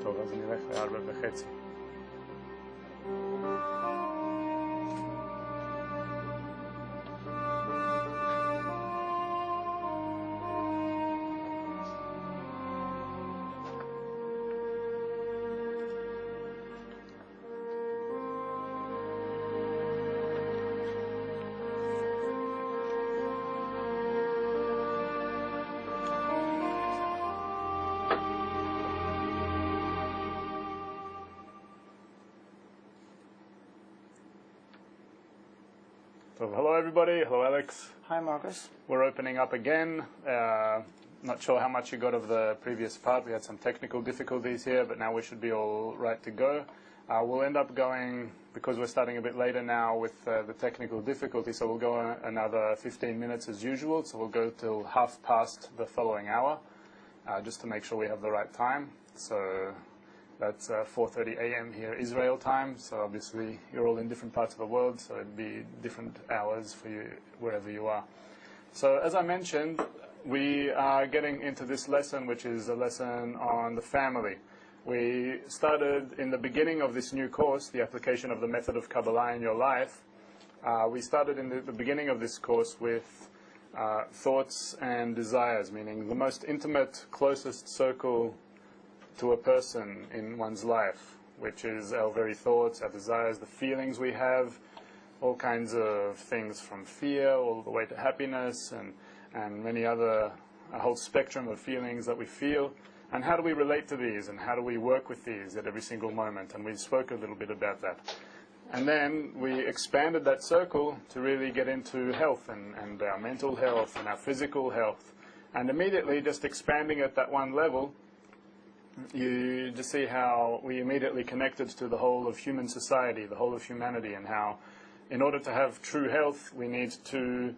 טוב, אז נלך ל-4:30. So hello everybody, hello Alex. Hi Marcus. We're opening up again. Not sure how much you got of the previous part. We had some technical difficulties here, but now we should be all right to go. We'll end up going, because we're starting a bit later now with the technical difficulty, so we'll go another 15 minutes as usual. So we'll go till 1/2 the following hour, just to make sure we have the right time. So that's 4:30 a.m. here, Israel time. So obviously you're all in different parts of the world, so it'd be different hours for you wherever you are. So as I mentioned, we are getting into this lesson, which is a lesson on the family. We started in the beginning of this new course, the application of the method of Kabbalah in your life. We started in the beginning of this course with thoughts and desires, meaning the most intimate, closest circle to a person in one's life, which is our very thoughts, our desires, the feelings we have, all kinds of things from fear all the way to happiness and many other, a whole spectrum of feelings that we feel. And how do we relate to these, and how do we work with these at every single moment? And we spoke a little bit about that. And then we expanded that circle to really get into health and our mental health and our physical health. And immediately, just expanding at that one level, you just see how we immediately connected to the whole of human society, the whole of humanity, and how in order to have true health, we need to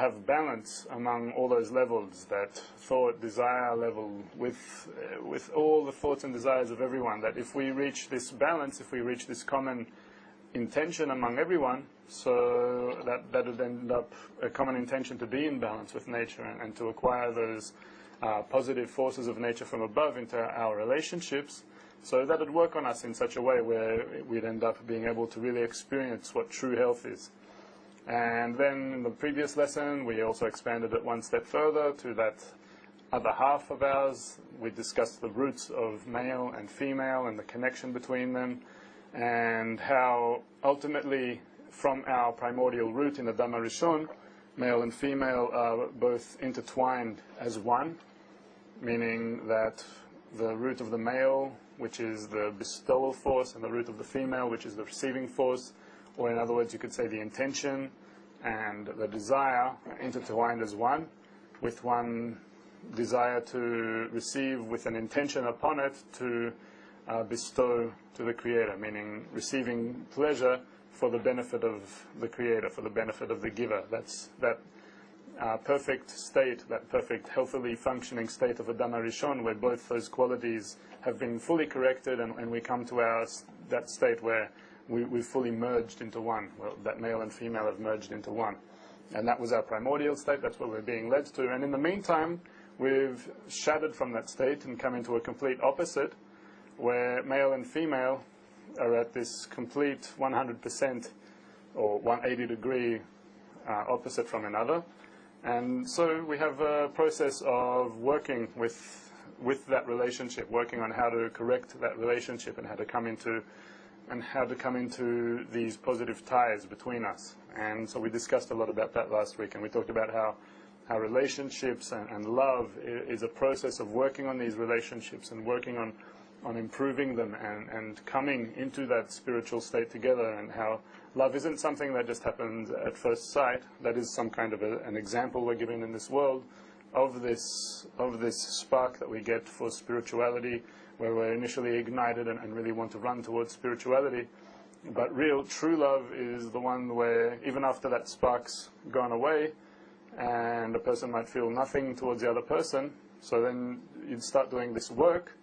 have balance among all those levels, that thought, desire level, with all the thoughts and desires of everyone, that if we reach this balance, if we reach this common intention among everyone, so that would end up a common intention to be in balance with nature and to acquire those positive forces of nature from above into our relationships, so that would work on us in such a way where we'd end up being able to really experience what true health is. And then in the previous lesson, we also expanded it one step further to that other half of ours. We discussed the roots of male and female and the connection between them, and how ultimately from our primordial root in the Dhamma Rishon, male and female are both intertwined as one, meaning that the root of the male, which is the bestowal force, and the root of the female, which is the receiving force, or in other words, you could say the intention and the desire are intertwined as one, with one desire to receive with an intention upon it to bestow to the Creator, meaning receiving pleasure for the benefit of the Creator, for the benefit of the giver. That's that perfect state, that perfect healthily functioning state of a Dhamma Rishon, where both those qualities have been fully corrected, and we come to that state where we've fully merged into one. Well, that male and female have merged into one. And that was our primordial state, that's what we're being led to. And in the meantime, we've shattered from that state and come into a complete opposite, where male and female are at this complete 100% or 180-degree opposite from another. And so we have a process of working with that relationship, working on how to correct that relationship and how to come into these positive ties between us. And so we discussed a lot about that last week, and we talked about how relationships and love is a process of working on these relationships and working on improving them and coming into that spiritual state together, and how love isn't something that just happens at first sight. That is some kind of an example we're given in this world of this spark that we get for spirituality, where we're initially ignited and really want to run towards spirituality. But real, true love is the one where even after that spark's gone away and a person might feel nothing towards the other person, so then you'd start doing this work,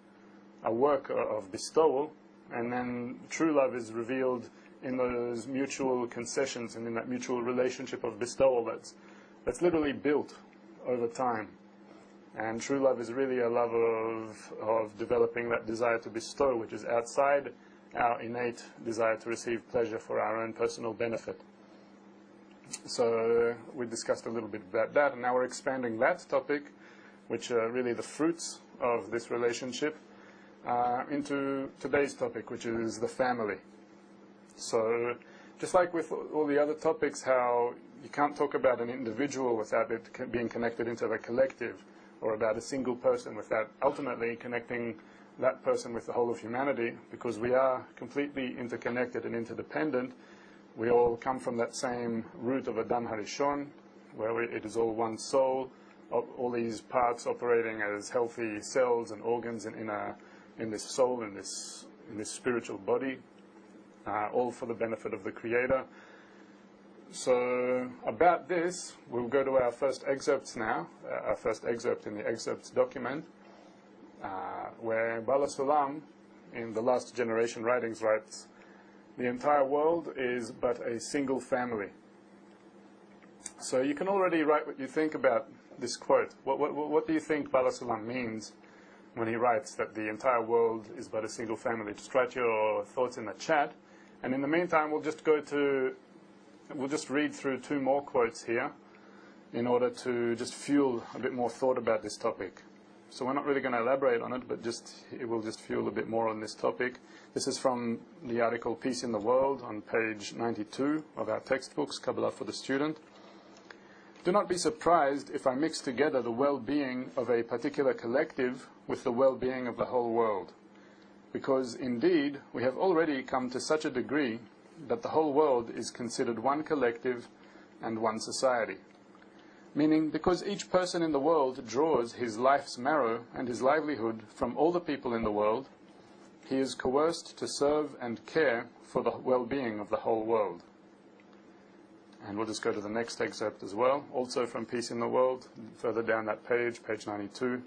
a work of bestowal, and then true love is revealed in those mutual concessions and in that mutual relationship of bestowal that's literally built over time. And true love is really a love of developing that desire to bestow, which is outside our innate desire to receive pleasure for our own personal benefit. So we discussed a little bit about that, and now we're expanding that topic, which are really the fruits of this relationship, into today's topic, which is the family. So just like with all the other topics, how you can't talk about an individual without it being connected into the collective, or about a single person without ultimately connecting that person with the whole of humanity, because we are completely interconnected and interdependent. We all come from that same root of Adam Harishon, where it is all one soul, all these parts operating as healthy cells and organs in this soul, in this spiritual body, all for the benefit of the Creator. So about this, we'll go to our first excerpts now, our first excerpt in the excerpts document, where Bala Sulam, in the Last Generation Writings, writes, "The entire world is but a single family." So you can already write what you think about this quote. What do you think Bala Sulam means when he writes that the entire world is but a single family? Just write your thoughts in the chat. And in the meantime, we'll just read through two more quotes here in order to just fuel a bit more thought about this topic. So we're not really going to elaborate on it, but it will just fuel a bit more on this topic. This is from the article Peace in the World on page 92 of our textbooks, Kabbalah for the Student. "Do not be surprised if I mix together the well-being of a particular collective with the well-being of the whole world, because indeed we have already come to such a degree that the whole world is considered one collective and one society. Meaning, because each person in the world draws his life's marrow and his livelihood from all the people in the world, he is coerced to serve and care for the well-being of the whole world." And we'll just go to the next excerpt as well, also from Peace in the World, further down that page, page 92.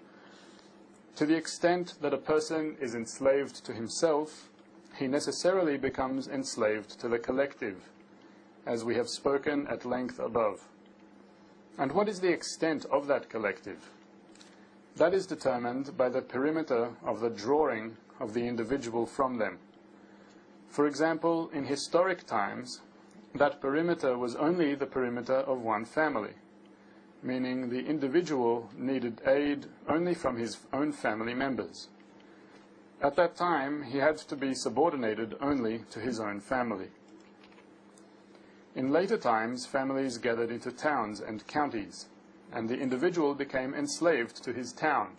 "To the extent that a person is enslaved to himself, he necessarily becomes enslaved to the collective, as we have spoken at length above. And what is the extent of that collective? That is determined by the perimeter of the drawing of the individual from them. For example, in historic times, that perimeter was only the perimeter of one family, meaning the individual needed aid only from his own family members. At that time, he had to be subordinated only to his own family. In later times, families gathered into towns and counties, and the individual became enslaved to his town.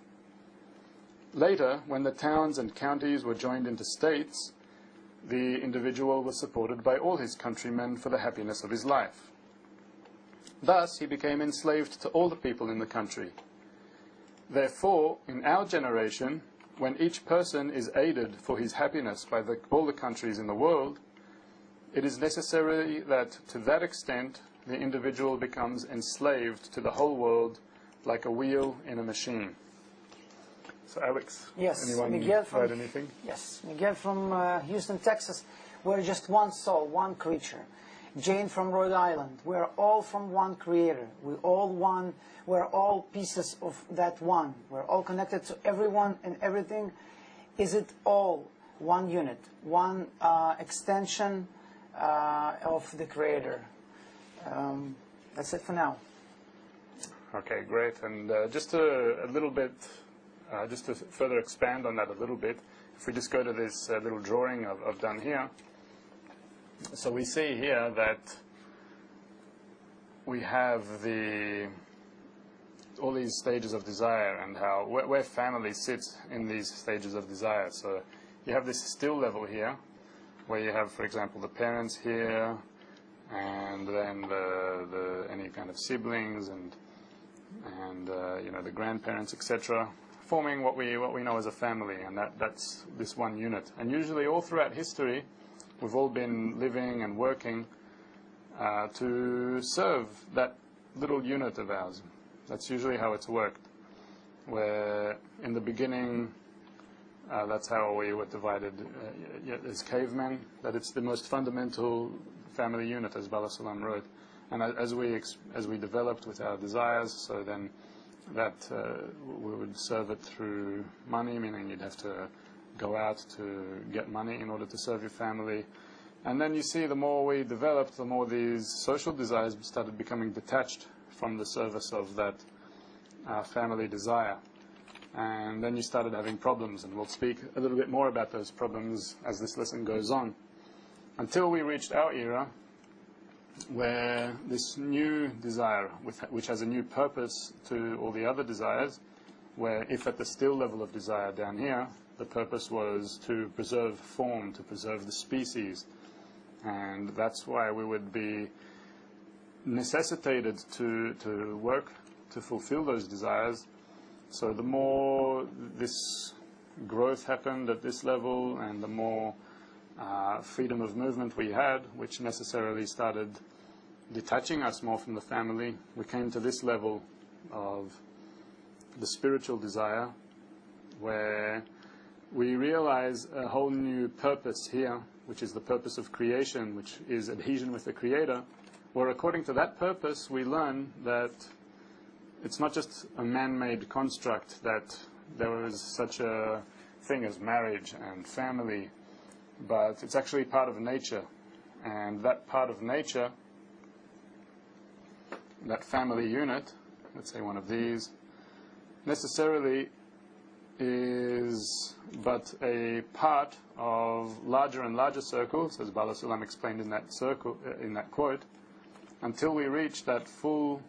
Later, when the towns and counties were joined into states, the individual was supported by all his countrymen for the happiness of his life. Thus, he became enslaved to all the people in the country. Therefore, in our generation, when each person is aided for his happiness by all the countries in the world, it is necessary that, to that extent, the individual becomes enslaved to the whole world like a wheel in a machine." So, Alex, yes, anyone Miguel write anything? Yes, Miguel from Houston, Texas. "We're just one soul, one creature." Jane from Rhode Island. "We're all from one Creator. We're all one. We're all pieces of that one. We're all connected to everyone and everything. Is it all one unit, one extension of the Creator?" That's it for now. Okay, great. And just a little bit, just to further expand on that a little bit, if we just go to this little drawing I've done here. So we see here that we have all these stages of desire, and how where family sits in these stages of desire. So you have this still level here, where you have, for example, the parents here, and then the any kind of siblings and the grandparents, etc., forming what we know as a family, and that's this one unit. And usually, all throughout history, we've all been living and working to serve that little unit of ours. That's usually how it's worked. Where in the beginning, that's how we were divided as cavemen, that it's the most fundamental family unit, as Bala Sulam wrote. And as we developed with our desires, so then that we would serve it through money, meaning you'd have to go out to get money in order to serve your family. And then you see the more we developed, the more these social desires started becoming detached from the service of that family desire. And then you started having problems, and we'll speak a little bit more about those problems as this lesson goes on. Until we reached our era, where this new desire, which has a new purpose to all the other desires, where if at the still level of desire down here, the purpose was to preserve form, to preserve the species. And that's why we would be necessitated to work to fulfill those desires. So the more this growth happened at this level, and the more freedom of movement we had, which necessarily started detaching us more from the family, we came to this level of the spiritual desire, where we realize a whole new purpose here, which is the purpose of creation, which is adhesion with the Creator, where according to that purpose we learn that it's not just a man-made construct, that there is such a thing as marriage and family, but it's actually part of nature. And that part of nature, that family unit, let's say one of these, necessarily is but a part of larger and larger circles, as Bala Sulam explained in that circle, in that quote, until we reach that full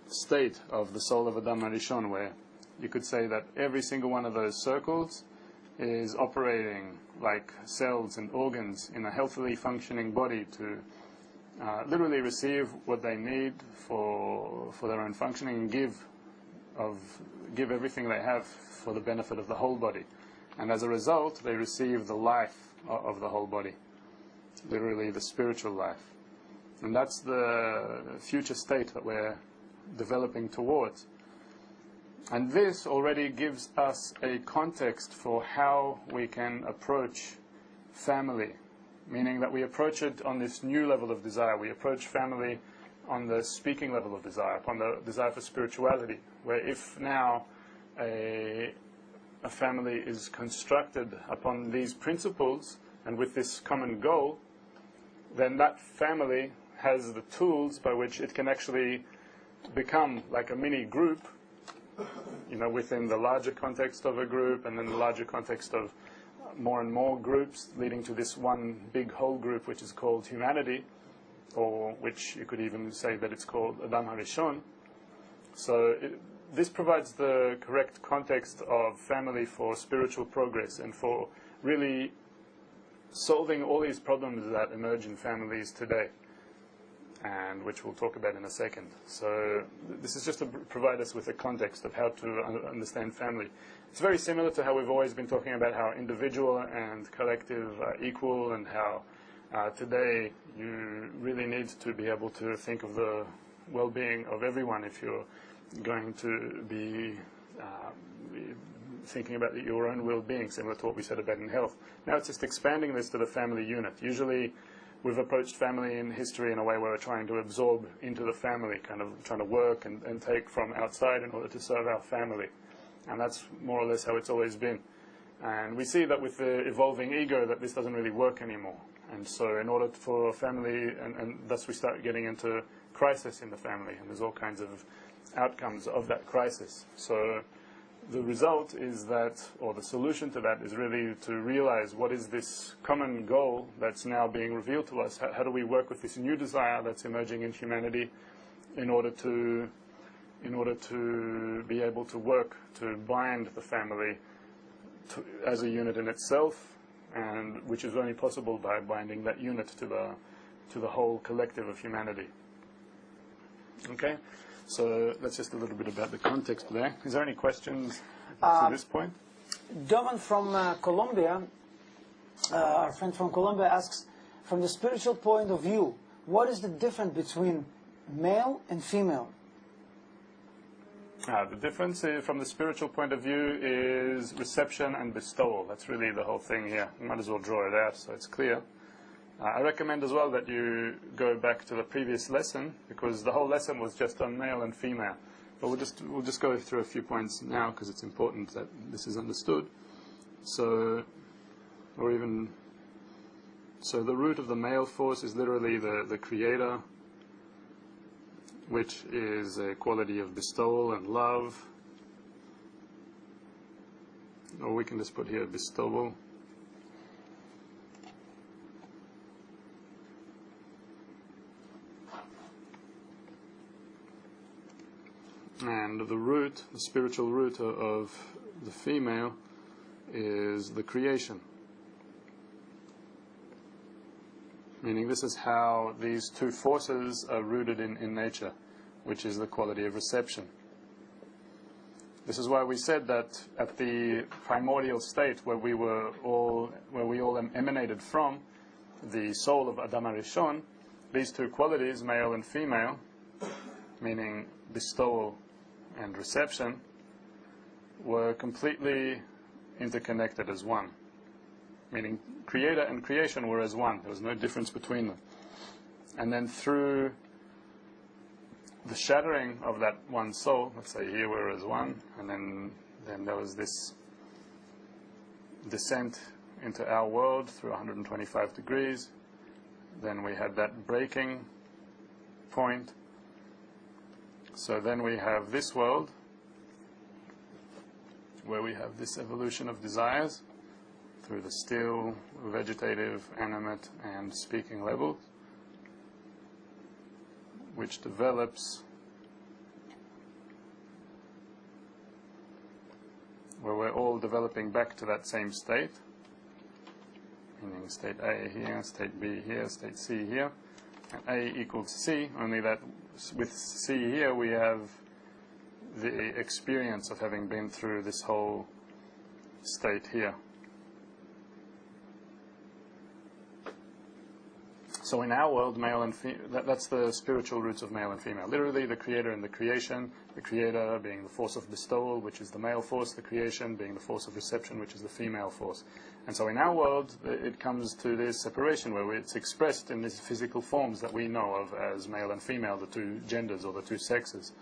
state of the soul of Adam HaRishon, where you could say that every single one of those circles is operating like cells and organs in a healthily functioning body to literally receive what they need for their own functioning, and give everything they have for the benefit of the whole body. And as a result, they receive the life of the whole body, literally the spiritual life. And that's the future state that we're developing towards. And this already gives us a context for how we can approach family, meaning that we approach it on this new level of desire. We approach family on the speaking level of desire, upon the desire for spirituality, where if now a family is constructed upon these principles and with this common goal, then that family has the tools by which it can actually become like a mini group, within the larger context of a group, and then the larger context of more and more groups, leading to this one big whole group, which is called humanity, or which you could even say that it's called Adam HaRishon. So this provides the correct context of family for spiritual progress and for really solving all these problems that emerge in families today, and which we'll talk about in a second. So this is just to provide us with a context of how to understand family. It's very similar to how we've always been talking about how individual and collective are equal, and how today you really need to be able to think of the well-being of everyone if you're going to be thinking about your own well-being, similar to what we said about in health. Now it's just expanding this to the family unit. Usually we've approached family in history in a way where we're trying to absorb into the family, kind of trying to work and take from outside in order to serve our family. And that's more or less how it's always been. And we see that with the evolving ego that this doesn't really work anymore. And so in order for family, and thus we start getting into crisis in the family, and there's all kinds of outcomes of that crisis. So the result is that, or the solution to that, is really to realize what is this common goal that's now being revealed to us. How do we work with this new desire that's emerging in humanity in order to be able to work to bind the family as a unit in itself, and which is only possible by binding that unit to the whole collective of humanity. Okay? So that's just a little bit about the context there. Is there any questions to this point? Dovan from Colombia, our friend from Colombia, asks, from the spiritual point of view, what is the difference between male and female? The difference from the spiritual point of view is reception and bestowal. That's really the whole thing here. You might as well draw it out so it's clear. I recommend as well that you go back to the previous lesson, because the whole lesson was just on male and female. But we'll just go through a few points now, because it's important that this is understood. So the root of the male force is literally the creator, which is a quality of bestowal and love. Or we can just put here bestowal. And the root, the spiritual root of the female is the creation. Meaning this is how these two forces are rooted in nature, which is the quality of reception. This is why we said that at the primordial state where we all emanated from, the soul of Adam HaRishon, these two qualities, male and female, meaning bestowal and reception, were completely interconnected as one. Meaning creator and creation were as one. There was no difference between them. And then through the shattering of that one soul, let's say here we're as one, and then there was this descent into our world through 125 degrees. Then we had that breaking point. So then we have this world, where we have this evolution of desires through the still, vegetative, animate, and speaking levels, which develops where we're all developing back to that same state, meaning state A here, state B here, state C here, and A equals C, only that with C here we have the experience of having been through this whole state here. So in our world, male and that's the spiritual roots of male and female. Literally, the creator and the creation, the creator being the force of bestowal, which is the male force, the creation being the force of reception, which is the female force. And so in our world, it comes to this separation where it's expressed in these physical forms that we know of as male and female, the two genders or the two sexes.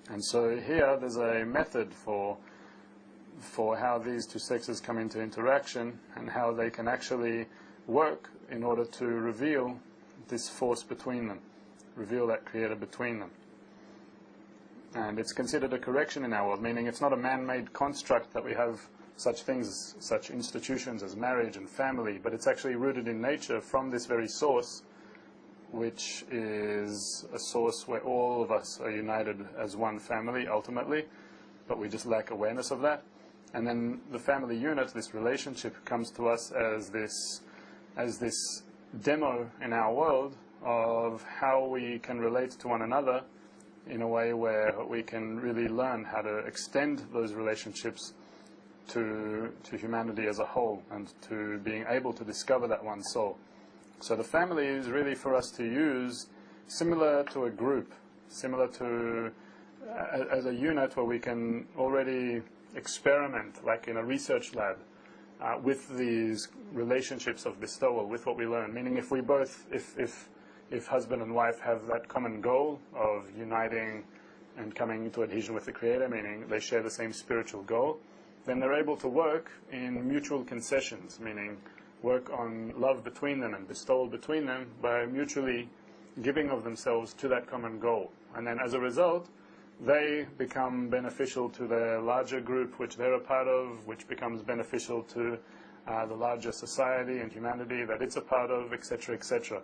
And so here, there's a method for how these two sexes come into interaction and how they can actually work in order to reveal this force between them, reveal that creator between them. And it's considered a correction in our world, meaning it's not a man-made construct that we have such things, such institutions as marriage and family, but it's actually rooted in nature from this very source, which is a source where all of us are united as one family ultimately, but we just lack awareness of that. And then the family unit, this relationship, comes to us as this demo in our world of how we can relate to one another in a way where we can really learn how to extend those relationships to humanity as a whole and to being able to discover that one soul. So the family is really for us to use similar to a group, similar to as a unit where we can already experiment, like in a research lab, with these relationships of bestowal, with what we learn. Meaning if we both, if husband and wife have that common goal of uniting and coming into adhesion with the Creator, meaning they share the same spiritual goal, then they're able to work in mutual concessions, meaning work on love between them and bestowal between them by mutually giving of themselves to that common goal. And then as a result, they become beneficial to the larger group which they're a part of, which becomes beneficial to the larger society and humanity that it's a part of, etc., etc.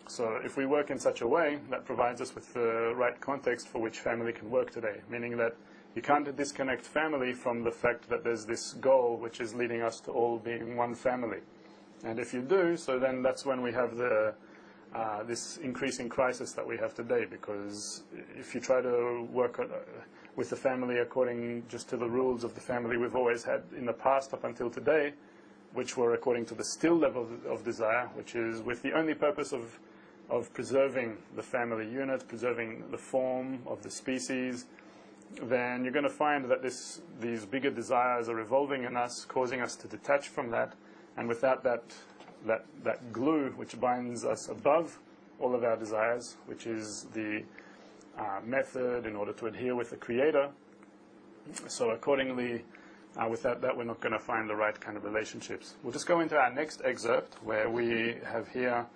So if we work in such a way, that provides us with the right context for which family can work today, meaning that you can't disconnect family from the fact that there's this goal which is leading us to all being one family. And if you do, so then that's when we have this increasing crisis that we have today, because if you try to work with the family according just to the rules of the family we've always had in the past up until today, which were according to the still level of desire, which is with the only purpose of preserving the family unit, preserving the form of the species, then you're going to find that these bigger desires are revolving in us, causing us to detach from that, and without that that glue which binds us above all of our desires, which is the method in order to adhere with the Creator. So accordingly, without that, we're not going to find the right kind of relationships. We'll just go into our next excerpt, where we have here,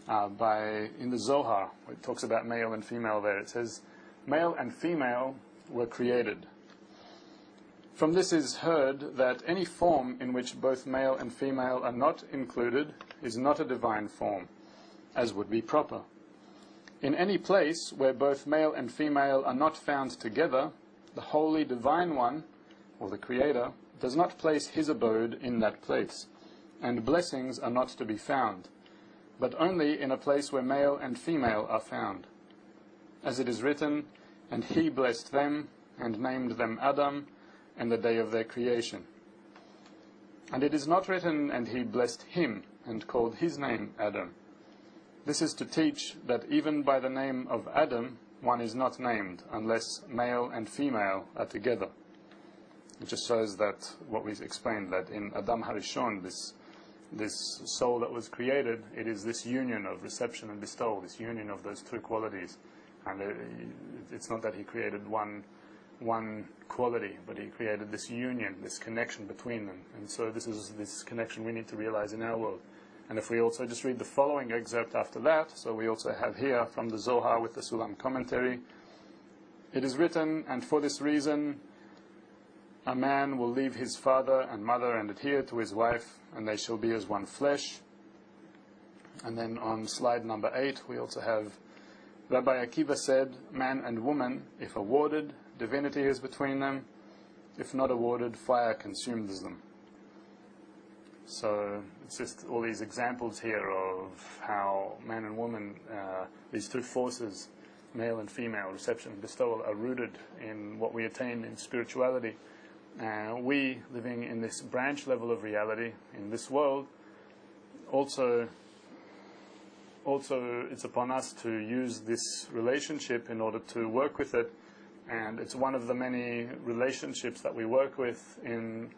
in the Zohar, it talks about male and female there. It says, male and female were created. From this is heard that any form in which both male and female are not included is not a divine form, as would be proper. In any place where both male and female are not found together, the Holy Divine One, or the Creator, does not place His abode in that place, and blessings are not to be found, but only in a place where male and female are found. As it is written, and He blessed them, and named them Adam, in the day of their creation. And it is not written, and He blessed him, and called his name Adam. This is to teach that even by the name of Adam, one is not named, unless male and female are together. It just shows that, what we explained, that in Adam Harishon, this soul that was created, it is this union of reception and bestowal, this union of those two qualities. And it's not that He created one quality, but He created this union, this connection between them. And so this connection we need to realize in our world. And if we also just read the following excerpt after that, so we also have here from the Zohar with the Sulam commentary, it is written, and for this reason a man will leave his father and mother and adhere to his wife, and they shall be as one flesh. And then on slide number 8 we also have Rabbi Akiva said, man and woman, if awarded, divinity is between them. If not awarded, fire consumes them. So it's just all these examples here of how man and woman, these two forces, male and female, reception and bestowal, are rooted in what we attain in spirituality. We, living in this branch level of reality, in this world, also it's upon us to use this relationship in order to work with it. And it's one of the many relationships that we work with in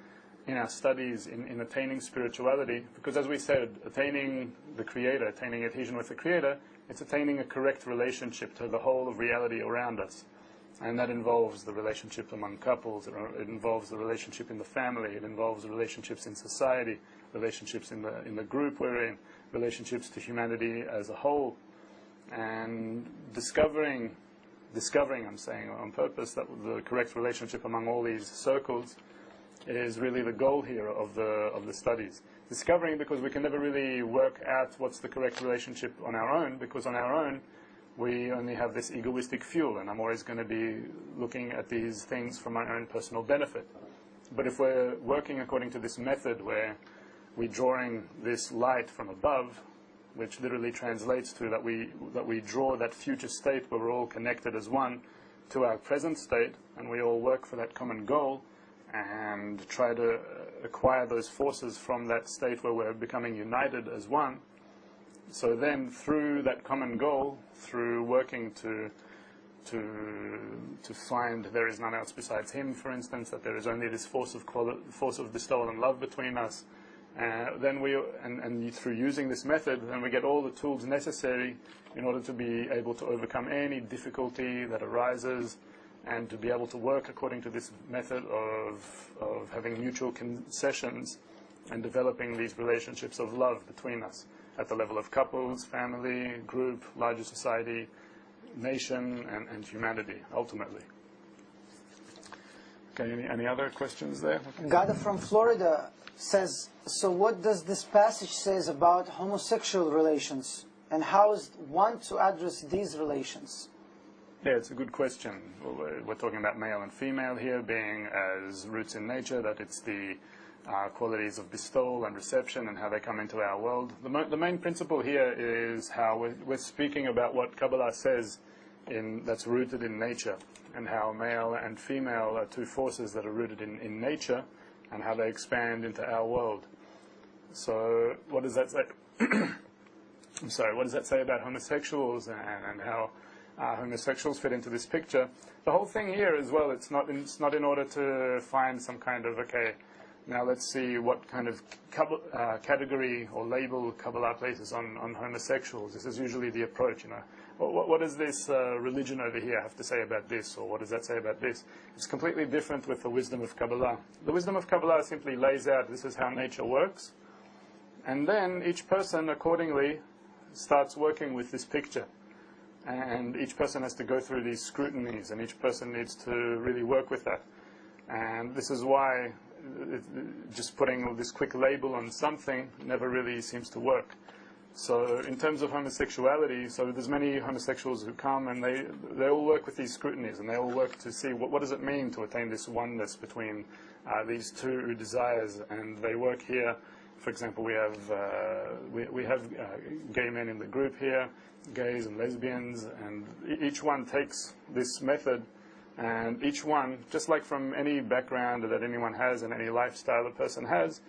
our studies, in attaining spirituality. Because as we said, attaining the Creator, attaining adhesion with the Creator, it's attaining a correct relationship to the whole of reality around us. And that involves the relationship among couples, it involves the relationship in the family, it involves the relationships in society, relationships in the group we're in, relationships to humanity as a whole. And discovering, I'm saying on purpose, that the correct relationship among all these circles is really the goal here of the studies. Discovering, because we can never really work out what's the correct relationship on our own, because on our own we only have this egoistic fuel, and I'm always going to be looking at these things for my own personal benefit. But if we're working according to this method where we're drawing this light from above, which literally translates to that we draw that future state where we're all connected as one to our present state, and we all work for that common goal and try to acquire those forces from that state where we're becoming united as one. So then through that common goal, through working to find there is none else besides Him, for instance, that there is only this force of bestowal and love between us, then through using this method, then we get all the tools necessary in order to be able to overcome any difficulty that arises, and to be able to work according to this method of having mutual concessions and developing these relationships of love between us at the level of couples, family, group, larger society, nation, and humanity, ultimately. Okay, any other questions there? Okay. Gada from Florida says, so what does this passage says about homosexual relations, and how is one to address these relations? Yeah, it's a good question. We're talking about male and female here being as roots in nature, that it's the qualities of bestowal and reception and how they come into our world. The main principle here is how we're speaking about what Kabbalah says that's rooted in nature, and how male and female are two forces that are rooted in nature, and how they expand into our world. So what does that say? I'm sorry, what does that say about homosexuals and how homosexuals fit into this picture? The whole thing here as well, it's not in order to find some kind of, Now let's see what kind of category or label Kabbalah places on homosexuals. This is usually the approach, you know. What does this religion over here have to say about this, or what does that say about this? It's completely different with the wisdom of Kabbalah. The wisdom of Kabbalah simply lays out this is how nature works, and then each person accordingly starts working with this picture. And each person has to go through these scrutinies, and each person needs to really work with that. And this is why just putting this quick label on something never really seems to work. So in terms of homosexuality, so there's many homosexuals who come and they all work with these scrutinies, and they all work to see what does it mean to attain this oneness between these two desires. And they work here. For example, we have gay men in the group here, gays and lesbians, and each one takes this method, and each one, just like from any background that anyone has and any lifestyle a person has,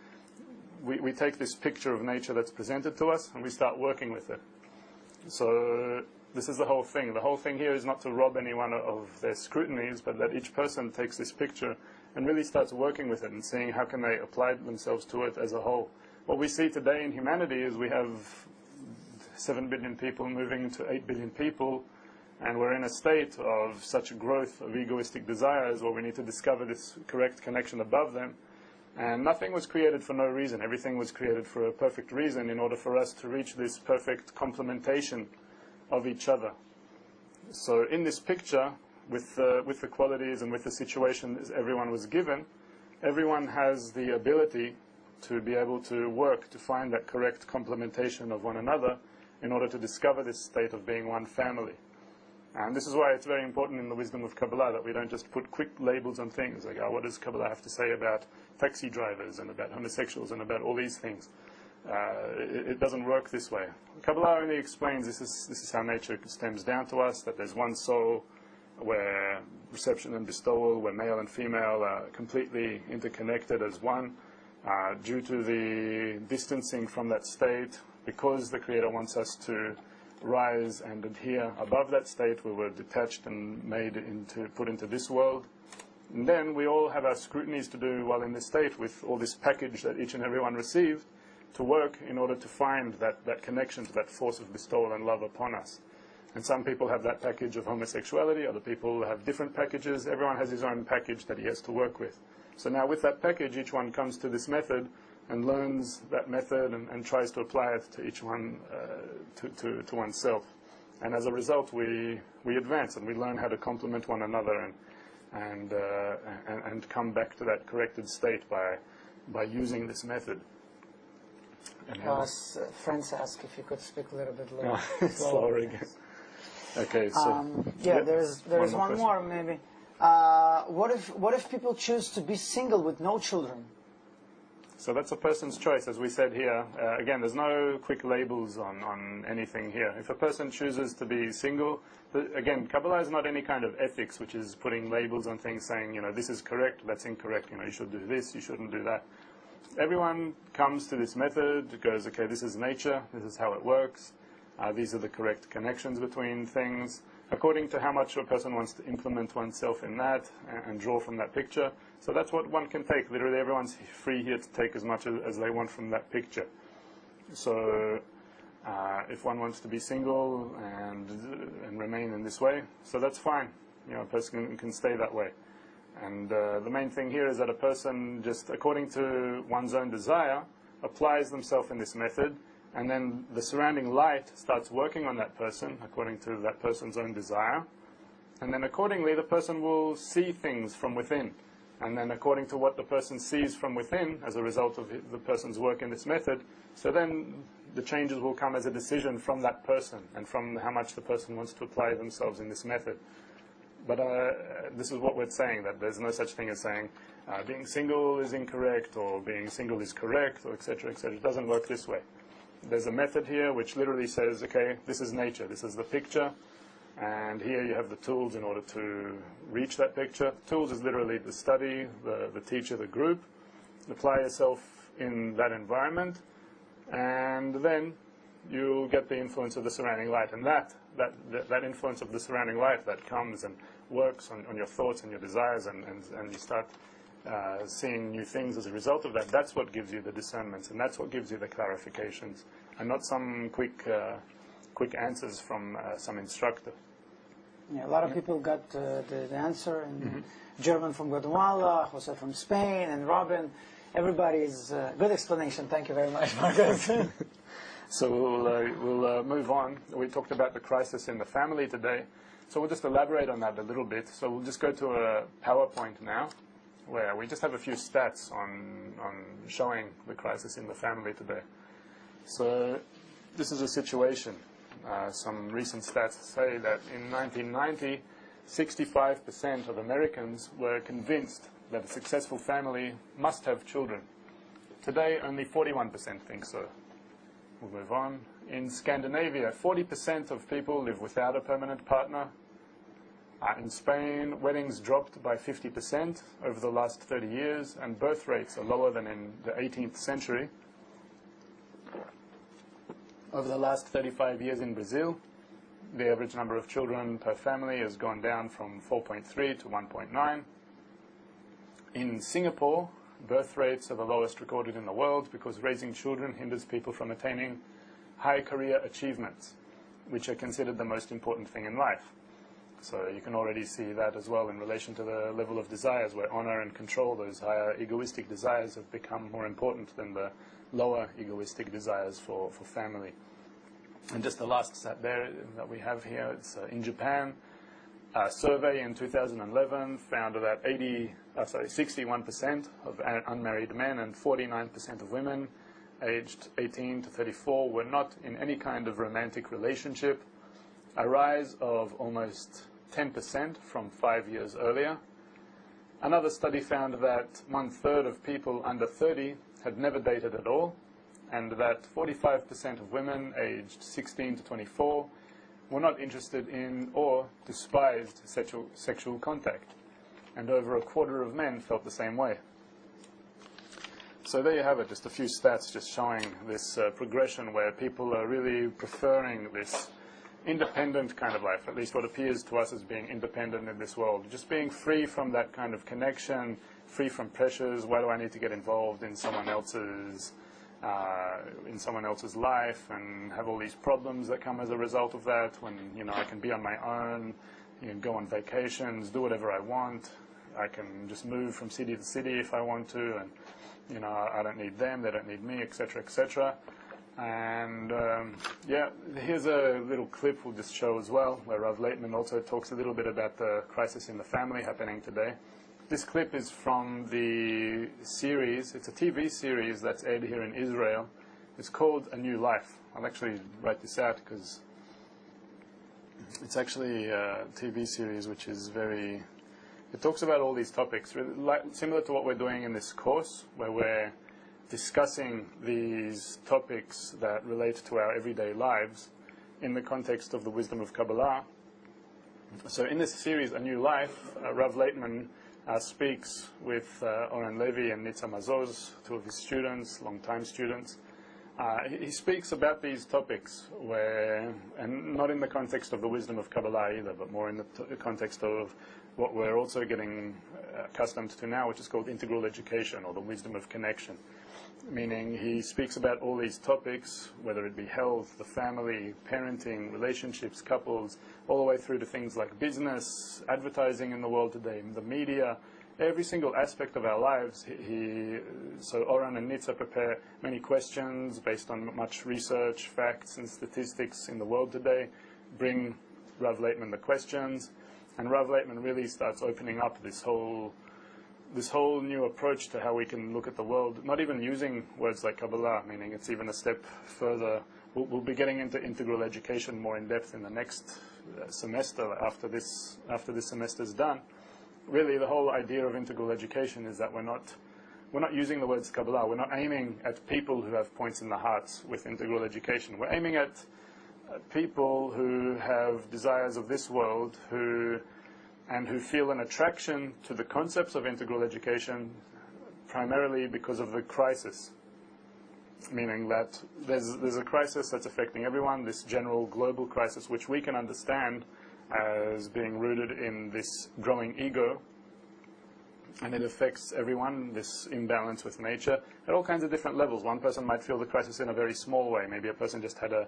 we take this picture of nature that's presented to us and we start working with it. So this is the whole thing. The whole thing here is not to rob anyone of their scrutinies, but that each person takes this picture and really starts working with it and seeing how can they apply themselves to it as a whole. What we see today in humanity is we have 7 billion people moving to 8 billion people, and we're in a state of such growth of egoistic desires where we need to discover this correct connection above them. And nothing was created for no reason. Everything was created for a perfect reason in order for us to reach this perfect complementation of each other. So in this picture, with the qualities and with the situation everyone was given, everyone has the ability to be able to work to find that correct complementation of one another in order to discover this state of being one family. And this is why it's very important in the wisdom of Kabbalah that we don't just put quick labels on things, like, what does Kabbalah have to say about taxi drivers and about homosexuals and about all these things. It doesn't work this way. Kabbalah only explains this is how nature stems down to us, that there's one soul where reception and bestowal, where male and female are completely interconnected as one. Due to the distancing from that state, because the Creator wants us to rise and adhere above that state, we were detached and put into this world. And then we all have our scrutinies to do while in this state with all this package that each and every one received to work in order to find that connection to that force of bestowal and love upon us. And some people have that package of homosexuality, other people have different packages. Everyone has his own package that he has to work with. So now with that package, each one comes to this method and learns that method and tries to apply it to each one, to oneself. And as a result, we advance and we learn how to complement one another and come back to that corrected state by using this method. Friends ask if you could speak a little bit lower. Slower again. Okay, so there's one more maybe. What if people choose to be single with no children? So that's a person's choice, as we said here. Again, there's no quick labels on anything here. If a person chooses to be single, again, Kabbalah is not any kind of ethics, which is putting labels on things, saying, this is correct, that's incorrect, you should do this, you shouldn't do that. Everyone comes to this method, goes, okay, this is nature, this is how it works, these are the correct connections between things, according to how much a person wants to implement oneself in that and draw from that picture. So that's what one can take. Literally everyone's free here to take as much as they want from that picture. So if one wants to be single and remain in this way, so that's fine. A person can stay that way. And the main thing here is that a person, just according to one's own desire, applies themselves in this method, and then the surrounding light starts working on that person according to that person's own desire. And then accordingly, the person will see things from within. And then according to what the person sees from within, as a result of the person's work in this method, so then the changes will come as a decision from that person and from how much the person wants to apply themselves in this method. But this is what we're saying, that there's no such thing as saying being single is incorrect or being single is correct, or etc., etc. It doesn't work this way. There's a method here which literally says, okay, this is nature, this is the picture, and here you have the tools in order to reach that picture. Tools is literally the study, the teacher, the group. Apply yourself in that environment, and then you'll get the influence of the surrounding light. And that influence of the surrounding light that comes and works on your thoughts and your desires, and you start seeing new things as a result of that, that's what gives you the discernments, and that's what gives you the clarifications, and not some quick answers from some instructor. Yeah, a lot of people got the answer, and German from Guatemala, Jose from Spain, and Robin. Everybody's good explanation. Thank you very much, Marcus. So we'll move on. We talked about the crisis in the family today, so we'll just elaborate on that a little bit. So we'll just go to a PowerPoint now, where we just have a few stats on showing the crisis in the family today. So this is a situation. Some recent stats say that in 1990, 65% of Americans were convinced that a successful family must have children. Today, only 41% think so. We'll move on. In Scandinavia, 40% of people live without a permanent partner. In Spain, weddings dropped by 50% over the last 30 years, and birth rates are lower than in the 18th century. Over the last 35 years in Brazil, the average number of children per family has gone down from 4.3 to 1.9. In Singapore, birth rates are the lowest recorded in the world because raising children hinders people from attaining high career achievements, which are considered the most important thing in life. So you can already see that as well in relation to the level of desires, where honor and control, those higher egoistic desires, have become more important than the lower egoistic desires for family. And just the last stat there that we have here, it's in Japan. A survey in 2011 found that 61% of unmarried men and 49% of women aged 18 to 34 were not in any kind of romantic relationship, a rise of almost 10% from 5 years earlier. Another study found that 1/3 of people under 30 had never dated at all, and that 45% of women aged 16 to 24 were not interested in or despised sexual contact, and over 1/4 of men felt the same way. So there you have it, just a few stats just showing this progression where people are really preferring this independent kind of life, at least what appears to us as being independent in this world, just being free from that kind of connection, free from pressures. Why do I need to get involved in someone else's life and have all these problems that come as a result of that, when I can be on my own, go on vacations, do whatever I want. I can just move from city to city if I want to, and I don't need them, they don't need me, etc., etc. And here's a little clip we'll just show as well, where Rav Laitman also talks a little bit about the crisis in the family happening today. This clip is from the series. It's a TV series that's aired here in Israel. It's called A New Life. I'll actually write this out because it's actually a TV series which is it talks about all these topics, really, similar to what we're doing in this course, where we're discussing these topics that relate to our everyday lives in the context of the wisdom of Kabbalah. So in this series, A New Life, Rav Laitman speaks with Oren Levy and Nitza Mazoz, two of his students, long-time students. He speaks about these topics, and not in the context of the wisdom of Kabbalah either, but more in the context of what we're also getting accustomed to now, which is called integral education, or the wisdom of connection. Meaning he speaks about all these topics, whether it be health, the family, parenting, relationships, couples, all the way through to things like business, advertising in the world today, the media, every single aspect of our lives. So Oren and Nitza prepare many questions based on much research, facts and statistics in the world today, bring Rav Laitman the questions, and Rav Laitman really starts opening up this whole new approach to how we can look at the world, not even using words like Kabbalah, meaning it's even a step further. We'll be getting into integral education more in depth in the next semester after this semester is done. Really, the whole idea of integral education is that we're not using the words Kabbalah. We're not aiming at people who have points in the hearts with integral education. We're aiming at people who have desires of this world, who feel an attraction to the concepts of integral education primarily because of the crisis. Meaning that there's a crisis that's affecting everyone, this general global crisis, which we can understand as being rooted in this growing ego, and it affects everyone, this imbalance with nature, at all kinds of different levels. One person might feel the crisis in a very small way. Maybe a person just had a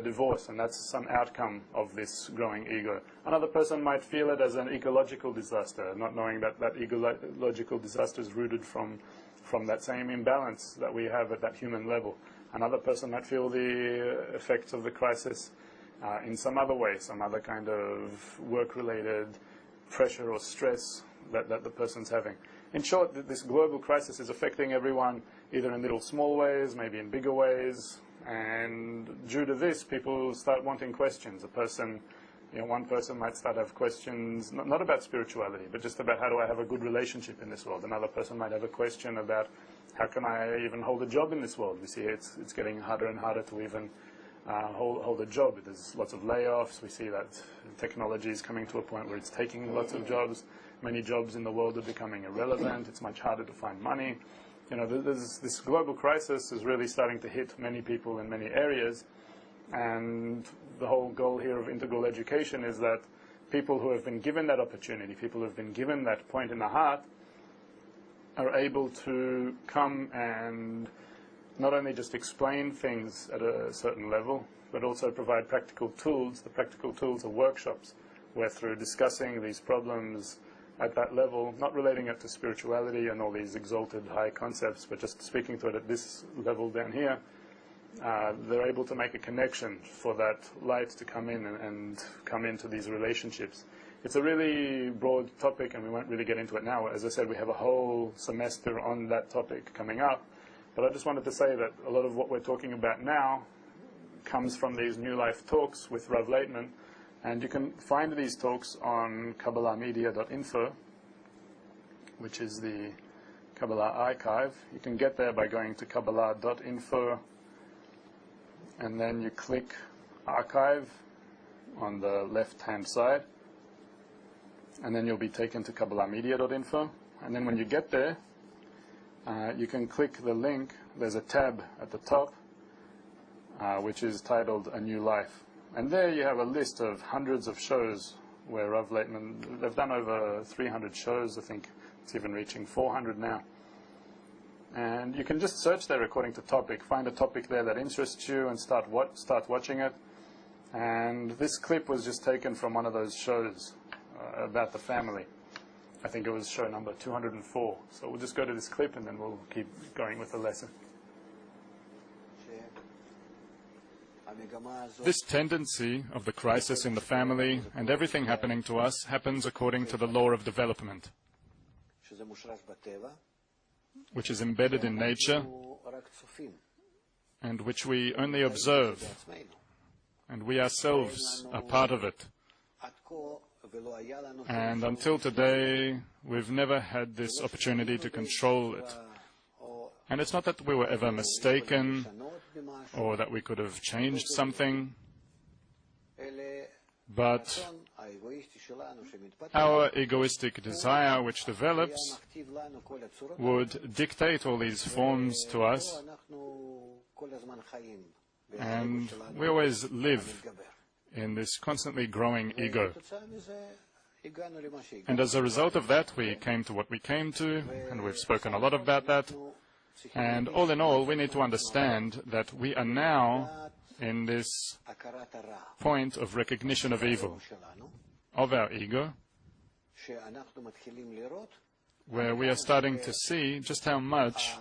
divorce, and that's some outcome of this growing ego. Another person might feel it as an ecological disaster, not knowing that that ecological disaster is rooted from that same imbalance that we have at that human level. Another person might feel the effects of the crisis in some other way, some other kind of work-related pressure or stress that the person's having. In short, this global crisis is affecting everyone either in little small ways, maybe in bigger ways, and due to this, people start wanting questions. One person might start to have questions, not about spirituality, but just about how do I have a good relationship in this world. Another person might have a question about how can I even hold a job in this world. We see it's getting harder and harder to even hold a job. There's lots of layoffs. We see that technology is coming to a point where it's taking lots of jobs. Many jobs in the world are becoming irrelevant. It's much harder to find money. This global crisis is really starting to hit many people in many areas. And the whole goal here of integral education is that people who have been given that opportunity, people who have been given that point in the heart, are able to come and not only just explain things at a certain level, but also provide practical tools. The practical tools are workshops, where through discussing these problems at that level, not relating it to spirituality and all these exalted high concepts, but just speaking to it at this level down here, they're able to make a connection for that light to come in and come into these relationships. It's a really broad topic, and we won't really get into it now. As I said, we have a whole semester on that topic coming up. But I just wanted to say that a lot of what we're talking about now comes from these New Life talks with Rav Leitman. And you can find these talks on KabbalahMedia.info, which is the Kabbalah archive. You can get there by going to Kabbalah.info, and then you click archive on the left-hand side, and then you'll be taken to KabbalahMedia.info. And then when you get there, you can click the link. There's a tab at the top, which is titled A New Life. And there you have a list of hundreds of shows where Rav Leitman, they've done over 300 shows. I think it's even reaching 400 now. And you can just search there according to topic, find a topic there that interests you and start watching it. And this clip was just taken from one of those shows about the family. I think it was show number 204. So we'll just go to this clip and then we'll keep going with the lesson. This tendency of the crisis in the family and everything happening to us happens according to the law of development, which is embedded in nature and which we only observe, and we ourselves are part of it. And until today, we've never had this opportunity to control it. And it's not that we were ever mistaken or that we could have changed something, but our egoistic desire, which develops, would dictate all these forms to us, and we always live in this constantly growing ego. And as a result of that, we came to what we came to, and we've spoken a lot about that. And all in all, we need to understand that we are now in this point of recognition of evil, of our ego, where we are starting to see just how much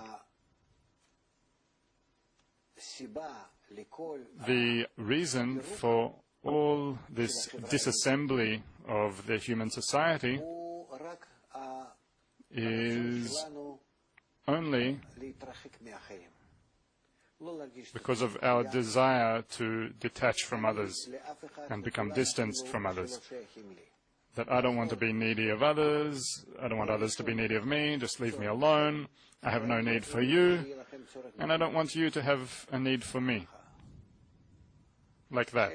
the reason for all this disassembly of the human society is only because of our desire to detach from others and become distanced from others. That I don't want to be needy of others, I don't want others to be needy of me, just leave me alone, I have no need for you, and I don't want you to have a need for me. Like that.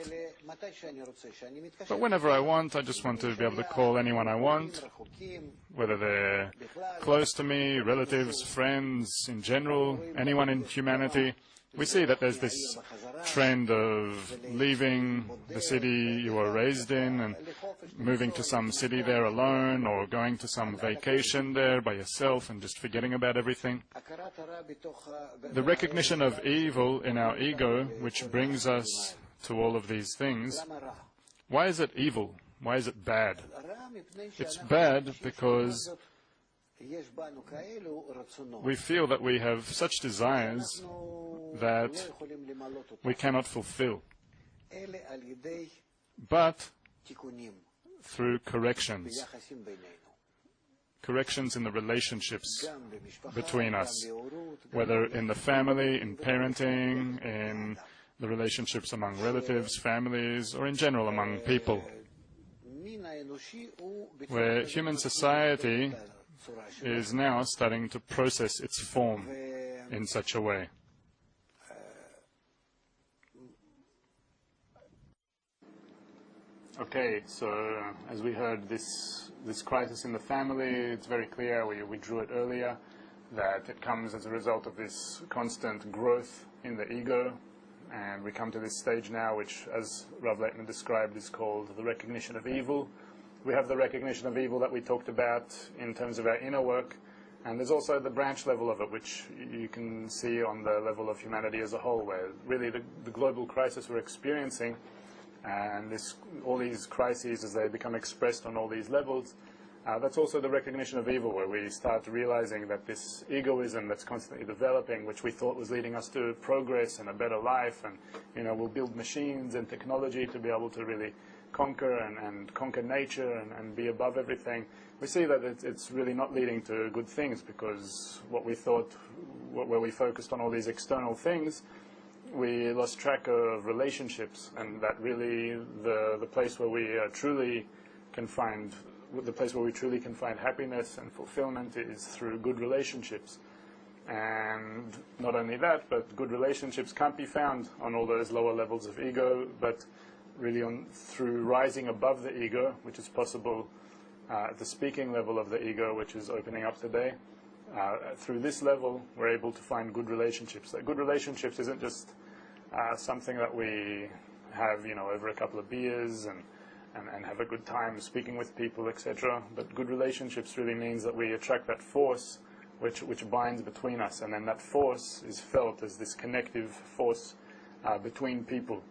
But whenever I want, I just want to be able to call anyone I want, whether they're close to me, relatives, friends, in general, anyone in humanity. we see that there's this trend of leaving the city you were raised in and moving to some city there alone, or going to some vacation there by yourself and just forgetting about everything. The recognition of evil in our ego, which brings us to all of these things, why is it evil? Why is it bad? It's bad because we feel that we have such desires that we cannot fulfill, but through corrections in the relationships between us, whether in the family, in parenting, in the relationships among relatives, families, or in general among people, where human society is now starting to process its form in such a way. Okay, so as we heard, this crisis in the family, it's very clear, we drew it earlier, that it comes as a result of this constant growth in the ego, and we come to this stage now, which, as Rav Leitman described, is called the recognition of evil. We have the recognition of evil that we talked about in terms of our inner work, and there's also the branch level of it, which you can see on the level of humanity as a whole, where really the global crisis we're experiencing, and all these crises as they become expressed on all these levels, that's also the recognition of evil, where we start realizing that this egoism that's constantly developing, which we thought was leading us to progress and a better life, and we'll build machines and technology to be able to really conquer and conquer nature and be above everything, we see that it's really not leading to good things, because what we thought, where we focused on all these external things, we lost track of relationships, and that really the place where we truly can find happiness and fulfillment is through good relationships. And not only that, but good relationships can't be found on all those lower levels of ego, but really through rising above the ego, which is possible at the speaking level of the ego, which is opening up today. Through this level, we're able to find good relationships. That good relationships isn't just something that we have, over a couple of beers and have a good time speaking with people, etc. But good relationships really means that we attract that force which binds between us, and then that force is felt as this connective force between people.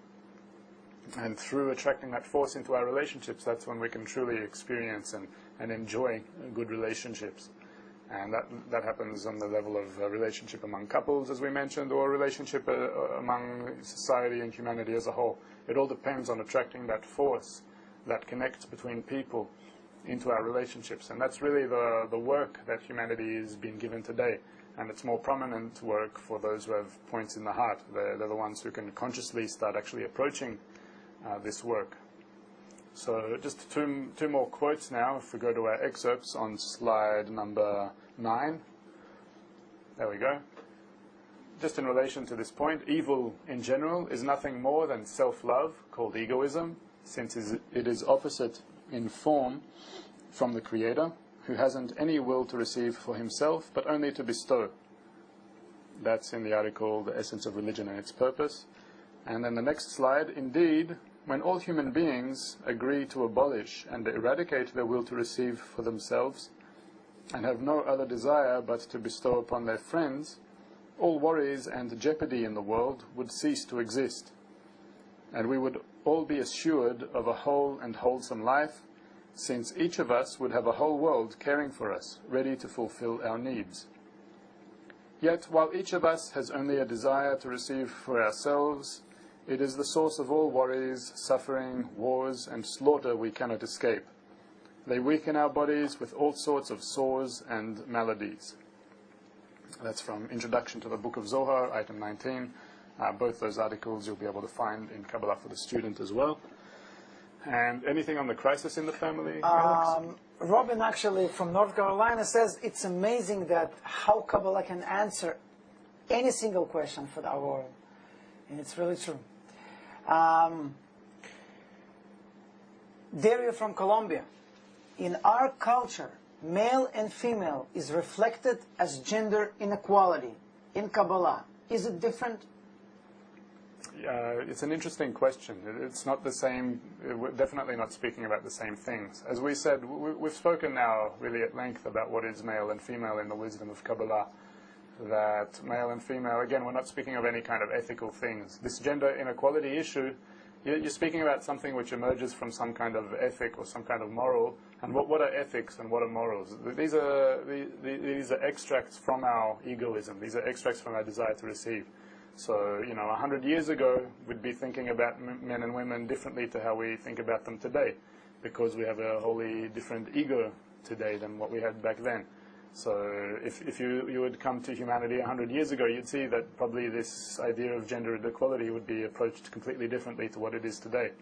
And through attracting that force into our relationships, that's when we can truly experience and enjoy good relationships. And that happens on the level of relationship among couples, as we mentioned, or relationship among society and humanity as a whole. It all depends on attracting that force that connects between people into our relationships. And that's really the work that humanity is being given today. And it's more prominent work for those who have points in the heart. They're the ones who can consciously start actually approaching this work. So just two more quotes now, if we go to our excerpts on slide number 9. There we go. Just in relation to this point, evil in general is nothing more than self-love, called egoism, since it is opposite in form from the Creator, who hasn't any will to receive for himself, but only to bestow. That's in the article, The Essence of Religion and Its Purpose. And then the next slide, indeed, when all human beings agree to abolish and eradicate their will to receive for themselves, and have no other desire but to bestow upon their friends, all worries and jeopardy in the world would cease to exist, and we would all be assured of a whole and wholesome life, since each of us would have a whole world caring for us, ready to fulfill our needs. Yet, while each of us has only a desire to receive for ourselves, it is the source of all worries, suffering, wars, and slaughter we cannot escape. They weaken our bodies with all sorts of sores and maladies. That's from Introduction to the Book of Zohar, item 19. Both those articles you'll be able to find in Kabbalah for the Student as well. And anything on the crisis in the family, Alex? Robin, actually, from North Carolina, says it's amazing that how Kabbalah can answer any single question for our world. And it's really true. Dario from Colombia. In our culture, male and female is reflected as gender inequality. In Kabbalah, is it different? It's an interesting question. It's not the same. We're definitely not speaking about the same things. As we said, we've spoken now really at length about what is male and female in the wisdom of Kabbalah. That male and female, again, we're not speaking of any kind of ethical things. This gender inequality issue, you're speaking about something which emerges from some kind of ethic or some kind of moral. And what are ethics and what are morals? These are extracts from our egoism. These are extracts from our desire to receive. So, 100 years ago, we'd be thinking about men and women differently to how we think about them today, because we have a wholly different ego today than what we had back then. So if you would come to humanity 100 years ago, you'd see that probably this idea of gender equality would be approached completely differently to what it is today.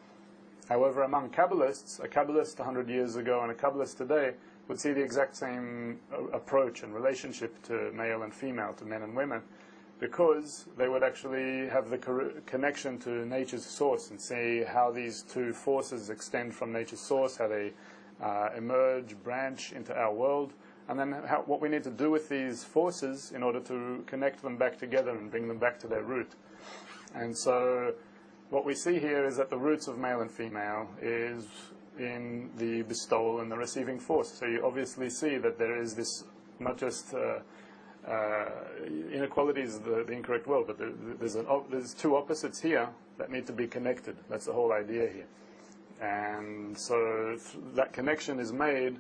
However, among Kabbalists, a Kabbalist 100 years ago and a Kabbalist today would see the exact same approach and relationship to male and female, to men and women, because they would actually have the connection to nature's source and see how these two forces extend from nature's source, how they emerge, branch into our world, and then what we need to do with these forces in order to connect them back together and bring them back to their root. And so what we see here is that the roots of male and female is in the bestowal and the receiving force. So you obviously see that there is this, not just inequality is the incorrect word, but there's two opposites here that need to be connected. That's the whole idea here. And so that connection is made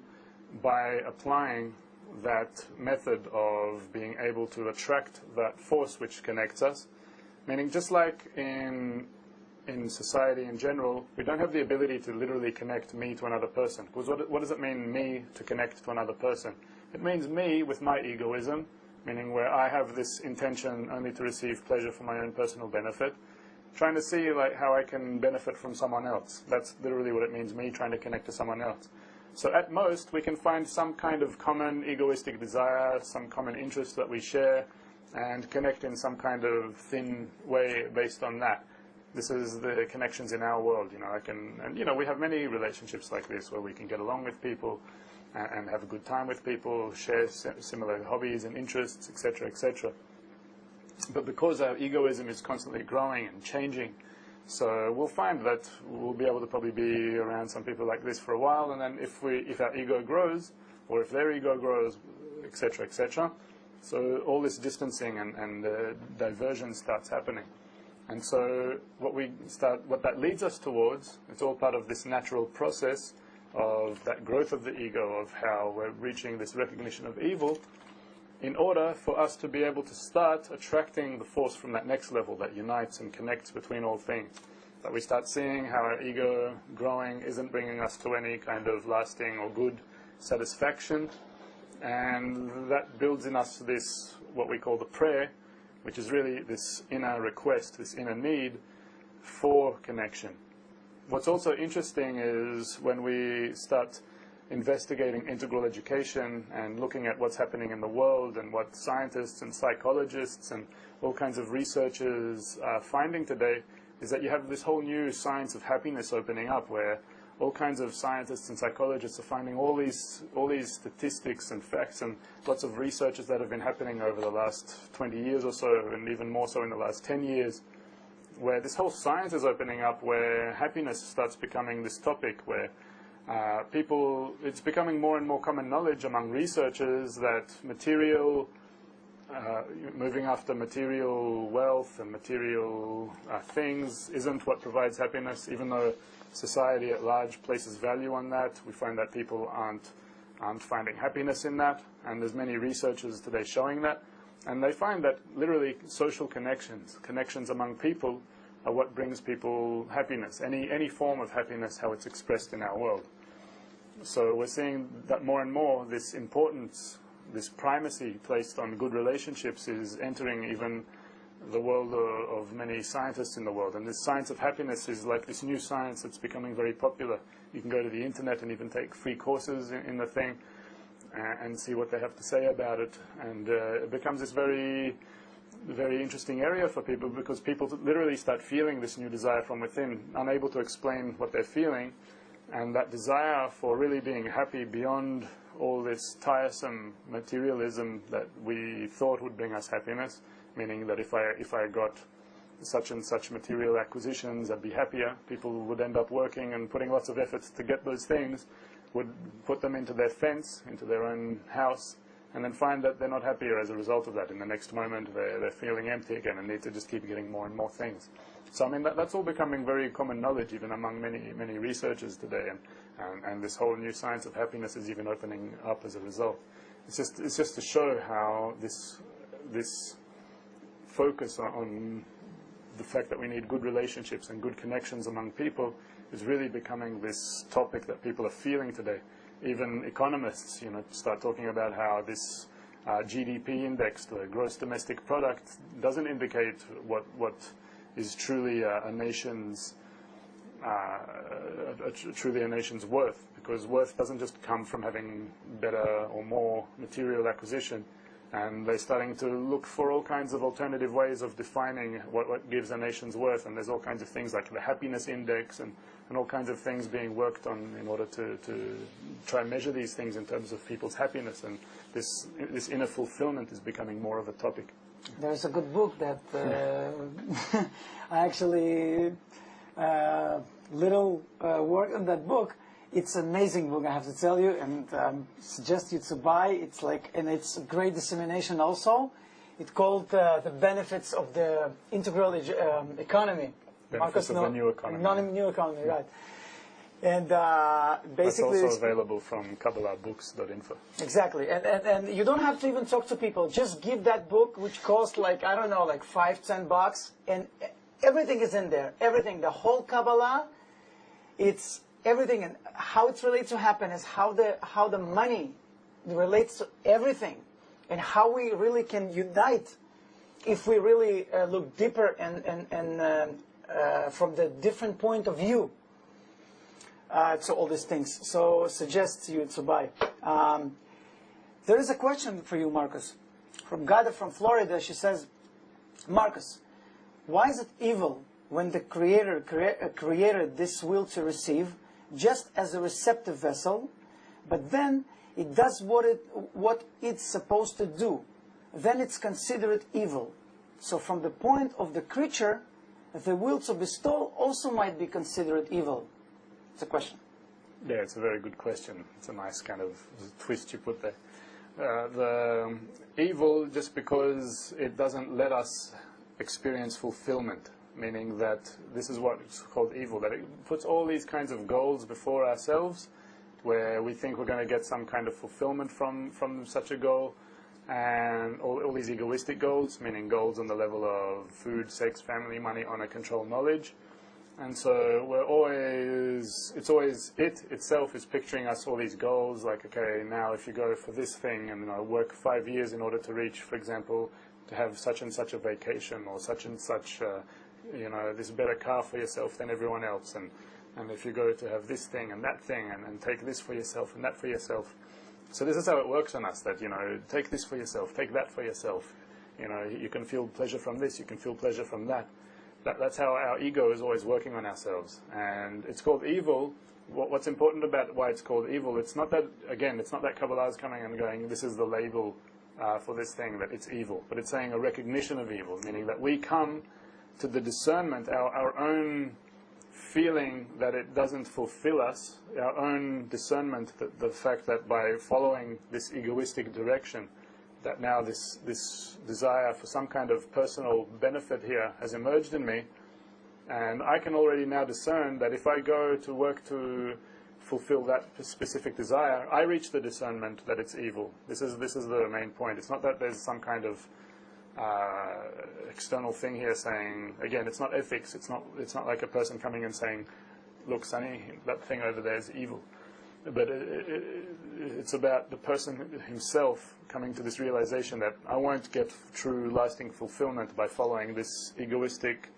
by applying that method of being able to attract that force which connects us. Meaning, just like in society in general, we don't have the ability to literally connect me to another person. Because what does it mean, me to connect to another person? It means me with my egoism, meaning where I have this intention only to receive pleasure for my own personal benefit, trying to see like how I can benefit from someone else. That's literally what it means, me trying to connect to someone else. So at most, we can find some kind of common egoistic desire, some common interest that we share, and connect in some kind of thin way based on that. This is the connections in our world. We have many relationships like this where we can get along with people and have a good time with people, share similar hobbies and interests, etc., etc. But because our egoism is constantly growing and changing, so we'll find that we'll be able to probably be around some people like this for a while, and then if our ego grows, or if their ego grows, etc., etc., so all this distancing and diversion starts happening. And so what that leads us towards, it's all part of this natural process of that growth of the ego, of how we're reaching this recognition of evil, in order for us to be able to start attracting the force from that next level that unites and connects between all things. That we start seeing how our ego growing isn't bringing us to any kind of lasting or good satisfaction. And that builds in us this, what we call the prayer, which is really this inner request, this inner need for connection. What's also interesting is when we start investigating integral education and looking at what's happening in the world and what scientists and psychologists and all kinds of researchers are finding today, is that you have this whole new science of happiness opening up, where all kinds of scientists and psychologists are finding all these statistics and facts, and lots of researches that have been happening over the last 20 years or so, and even more so in the last 10 years, where this whole science is opening up, where happiness starts becoming this topic, where it's becoming more and more common knowledge among researchers that moving after material wealth and material things isn't what provides happiness, even though society at large places value on that. We find that people aren't finding happiness in that, and there's many researchers today showing that. And they find that literally social connections among people, are what brings people happiness. Any form of happiness, how it's expressed in our world. So we're seeing that more and more this importance, this primacy placed on good relationships is entering even the world of many scientists in the world. And this science of happiness is like this new science that's becoming very popular. You can go to the internet and even take free courses in the thing and see what they have to say about it. And it becomes this very, very interesting area for people, because people literally start feeling this new desire from within, unable to explain what they're feeling. And that desire for really being happy beyond all this tiresome materialism that we thought would bring us happiness, meaning that if I got such and such material acquisitions, I'd be happier. People would end up working and putting lots of efforts to get those things, would put them into their fence, into their own house, and then find that they're not happier as a result of that. In the next moment, they're feeling empty again and need to just keep getting more and more things. So, I mean, that's all becoming very common knowledge, even among many researchers today, and this whole new science of happiness is even opening up as a result. It's just to show how this focus on the fact that we need good relationships and good connections among people is really becoming this topic that people are feeling today. Even economists, start talking about how this GDP index, the gross domestic product, doesn't indicate what is truly a nation's truly a nation's worth, because worth doesn't just come from having better or more material acquisition. And they're starting to look for all kinds of alternative ways of defining what gives a nation's worth. And there's all kinds of things like the happiness index and all kinds of things being worked on in order to try and measure these things in terms of people's happiness. And this inner fulfillment is becoming more of a topic. There's a good book that I actually work on that book. It's an amazing book, I have to tell you, and suggest you to buy. And it's a great dissemination also. It's called The Benefits of the Integral Economy. Benefits of the New Economy. New Economy, right. And basically... That's also available from KabbalahBooks.info. Exactly. And you don't have to even talk to people. Just give that book, which costs $5, $10, and everything is in there. Everything. The whole Kabbalah, it's everything, and how it relates to happiness, how the money relates to everything, and how we really can unite if we really look deeper and from the different point of view to all these things. So suggest you to buy. There is a question for you, Marcus, from Gada from Florida. She says, Marcus, why is it evil when the Creator created this will to receive just as a receptive vessel, but then it does what it's supposed to do? Then it's considered evil. So from the point of the creature, the will to bestow also might be considered evil. It's a question. Yeah, it's a very good question. It's a nice kind of twist you put there. The evil, just because it doesn't let us experience fulfillment, meaning that this is what is called evil, that it puts all these kinds of goals before ourselves, where we think we're going to get some kind of fulfillment from such a goal, and all these egoistic goals, meaning goals on the level of food, sex, family, money, honor, control, knowledge. And so it's always it itself is picturing us all these goals, like, okay, now if you go for this thing and work 5 years in order to reach, for example, to have such and such a vacation, or such and such this better car for yourself than everyone else, and if you go to have this thing and that thing, and take this for yourself and that for yourself. So this is how it works on us, that, take this for yourself, take that for yourself. You can feel pleasure from this, you can feel pleasure from that. That's how our ego is always working on ourselves. And it's called evil. What's important about why it's called evil, it's not that Kabbalah is coming and going, this is the label for this thing, that it's evil. But it's saying a recognition of evil, meaning that we come to the discernment, our own feeling that it doesn't fulfill us, our own discernment, that the fact that by following this egoistic direction, that now this desire for some kind of personal benefit here has emerged in me, and I can already now discern that if I go to work to fulfill that specific desire, I reach the discernment that it's evil. This is the main point. It's not that there's some kind of external thing here saying, again, it's not ethics. It's not like a person coming and saying, look, Sonny, that thing over there is evil. But it's about the person himself coming to this realization that I won't get true lasting fulfillment by following this egoistic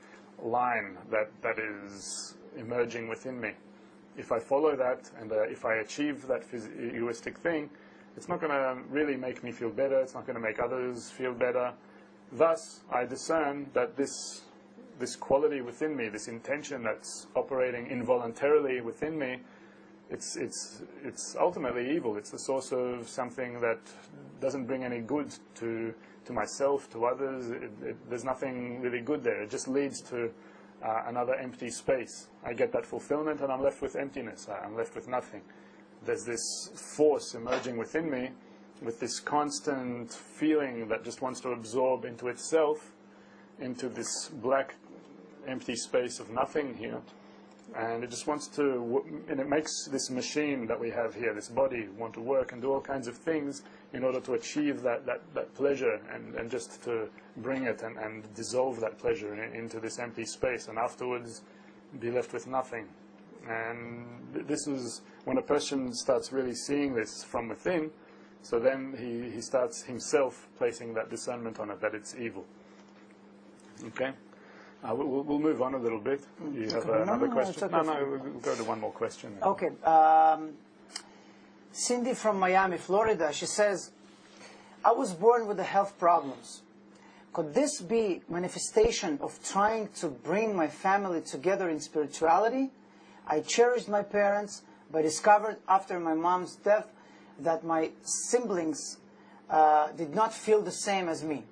line that is emerging within me. If I follow that, and if I achieve that egoistic thing, it's not going to really make me feel better, it's not going to make others feel better. Thus, I discern that this quality within me, this intention that's operating involuntarily within me, it's ultimately evil. It's the source of something that doesn't bring any good to myself, to others. There's nothing really good there. It just leads to another empty space. I get that fulfillment and I'm left with emptiness. I'm left with nothing. There's this force emerging within me with this constant feeling that just wants to absorb into itself, into this black empty space of nothing here. And it just wants to, and it makes this machine that we have here, this body, want to work and do all kinds of things in order to achieve that pleasure and just to bring it and dissolve that pleasure into this empty space, and afterwards be left with nothing. And this is when a person starts really seeing this from within, so then he starts himself placing that discernment on it, that it's evil. Okay? We'll move on a little bit. You have another question? No, we'll go to one more question. Okay. Cindy from Miami, Florida, she says, I was born with the health problems. Could this be manifestation of trying to bring my family together in spirituality? I cherished my parents, but discovered after my mom's death that my siblings did not feel the same as me.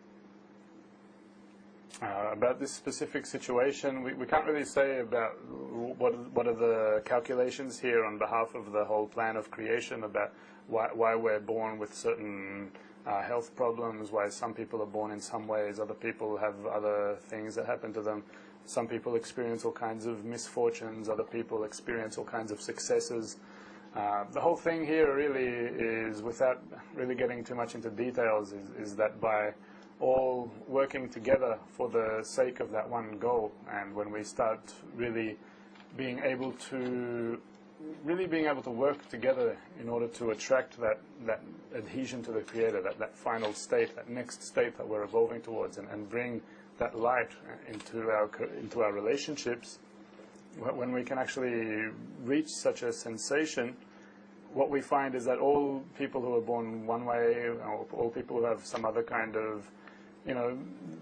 About this specific situation, we can't really say about what are the calculations here on behalf of the whole plan of creation about why we're born with certain health problems, why some people are born in some ways, other people have other things that happen to them. Some people experience all kinds of misfortunes, other people experience all kinds of successes. The whole thing here really is, without really getting too much into details, is that by all working together for the sake of that one goal, and when we start really being able to work together in order to attract that adhesion to the Creator, that final state, that next state that we're evolving towards, and bring that light into our relationships, when we can actually reach such a sensation, what we find is that all people who are born one way, or all people who have some other kind of,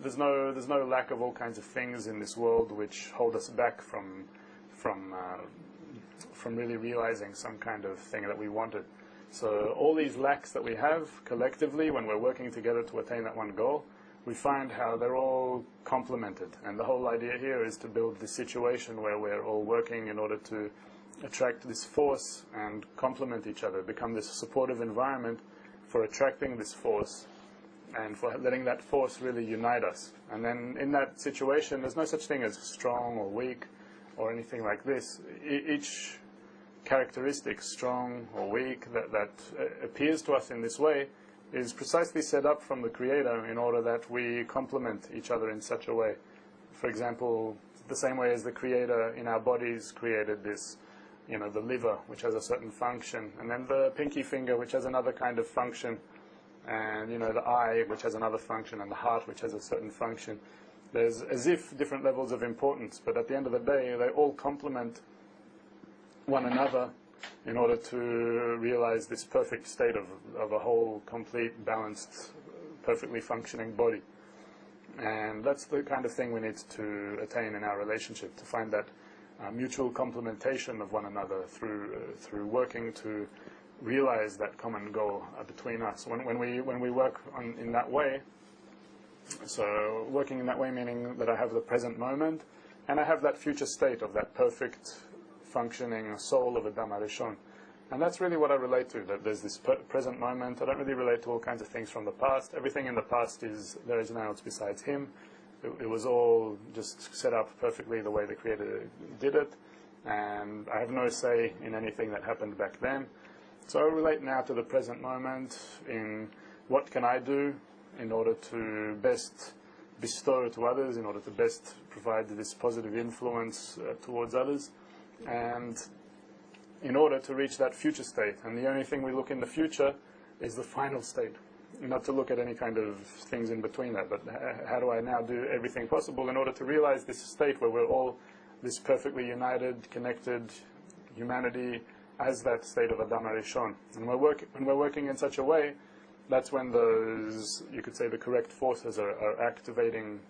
there's no lack of all kinds of things in this world which hold us back from really realizing some kind of thing that we wanted. So all these lacks that we have collectively, when we're working together to attain that one goal, we find how they're all complemented. And the whole idea here is to build this situation where we're all working in order to attract this force and complement each other, become this supportive environment for attracting this force and for letting that force really unite us. And then in that situation, there's no such thing as strong or weak or anything like this. Each characteristic, strong or weak, that appears to us in this way, is precisely set up from the Creator in order that we complement each other in such a way. For example, the same way as the Creator in our bodies created this, the liver, which has a certain function, and then the pinky finger, which has another kind of function, and the eye, which has another function, and the heart, which has a certain function. There's as if different levels of importance, but at the end of the day, they all complement one another in order to realize this perfect state of a whole, complete, balanced, perfectly functioning body. And that's the kind of thing we need to attain in our relationship, to find that mutual complementation of one another through working to realize that common goal between us. When we work in that way, so working in that way meaning that I have the present moment and I have that future state of that perfect functioning soul of Adam HaRishon. And that's really what I relate to, that there's this present moment. I don't really relate to all kinds of things from the past. Everything in the past there is no else besides Him. It was all just set up perfectly the way the Creator did it, and I have no say in anything that happened back then. So I relate now to the present moment in what can I do in order to best bestow to others, in order to best provide this positive influence towards others, and in order to reach that future state. And the only thing we look in the future is the final state, not to look at any kind of things in between that, but how do I now do everything possible in order to realize this state where we're all this perfectly united, connected humanity as that state of Adam HaRishon. And when we're working in such a way, that's when those, you could say, the correct forces are activating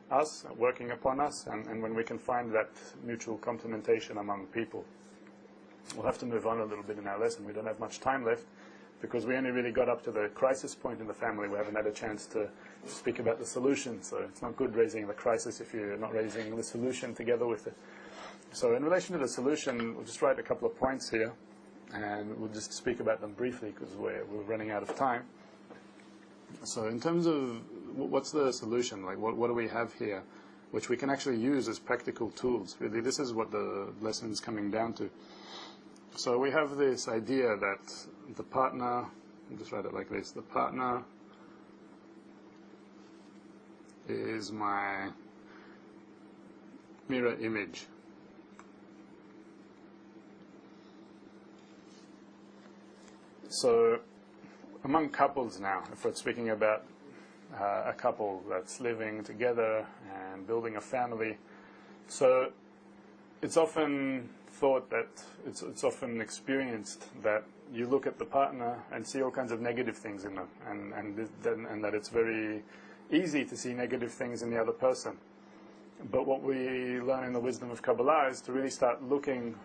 us, working upon us, and when we can find that mutual complementation among people. we'll have to move on a little bit in our lesson. We don't have much time left because we only really got up to the crisis point in the family. We haven't had a chance to speak about the solution. So it's not good raising the crisis if you're not raising the solution together with it. So in relation to the solution, we'll just write a couple of points here, and we'll just speak about them briefly because we're running out of time. So in terms of what's the solution, like what do we have here, which we can actually use as practical tools? Really, this is what the lesson is coming down to. So we have this idea that the partner, I'll just write it like this, the partner is my mirror image. So among couples now, if we're speaking about a couple that's living together and building a family, so it's often thought that, it's often experienced that you look at the partner and see all kinds of negative things in them, and that it's very easy to see negative things in the other person. But what we learn in the wisdom of Kabbalah is to really start looking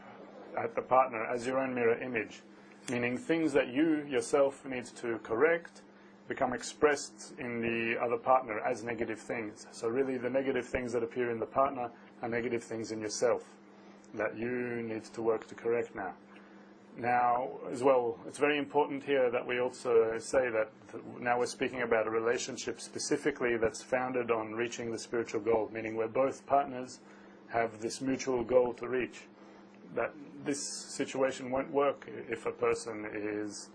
at the partner as your own mirror image, meaning things that you yourself need to correct become expressed in the other partner as negative things. So really the negative things that appear in the partner are negative things in yourself that you need to work to correct now. Now, as well, it's very important here that we also say that now we're speaking about a relationship specifically that's founded on reaching the spiritual goal, meaning where both partners have this mutual goal to reach. That this situation won't work if a person is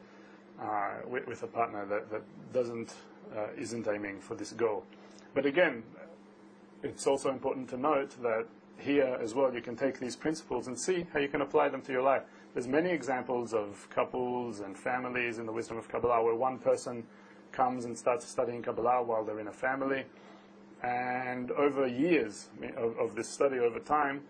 with a partner that isn't aiming for this goal. But again, it's also important to note that here as well you can take these principles and see how you can apply them to your life. There's many examples of couples and families in the wisdom of Kabbalah where one person comes and starts studying Kabbalah while they're in a family, and over years of this study, over time,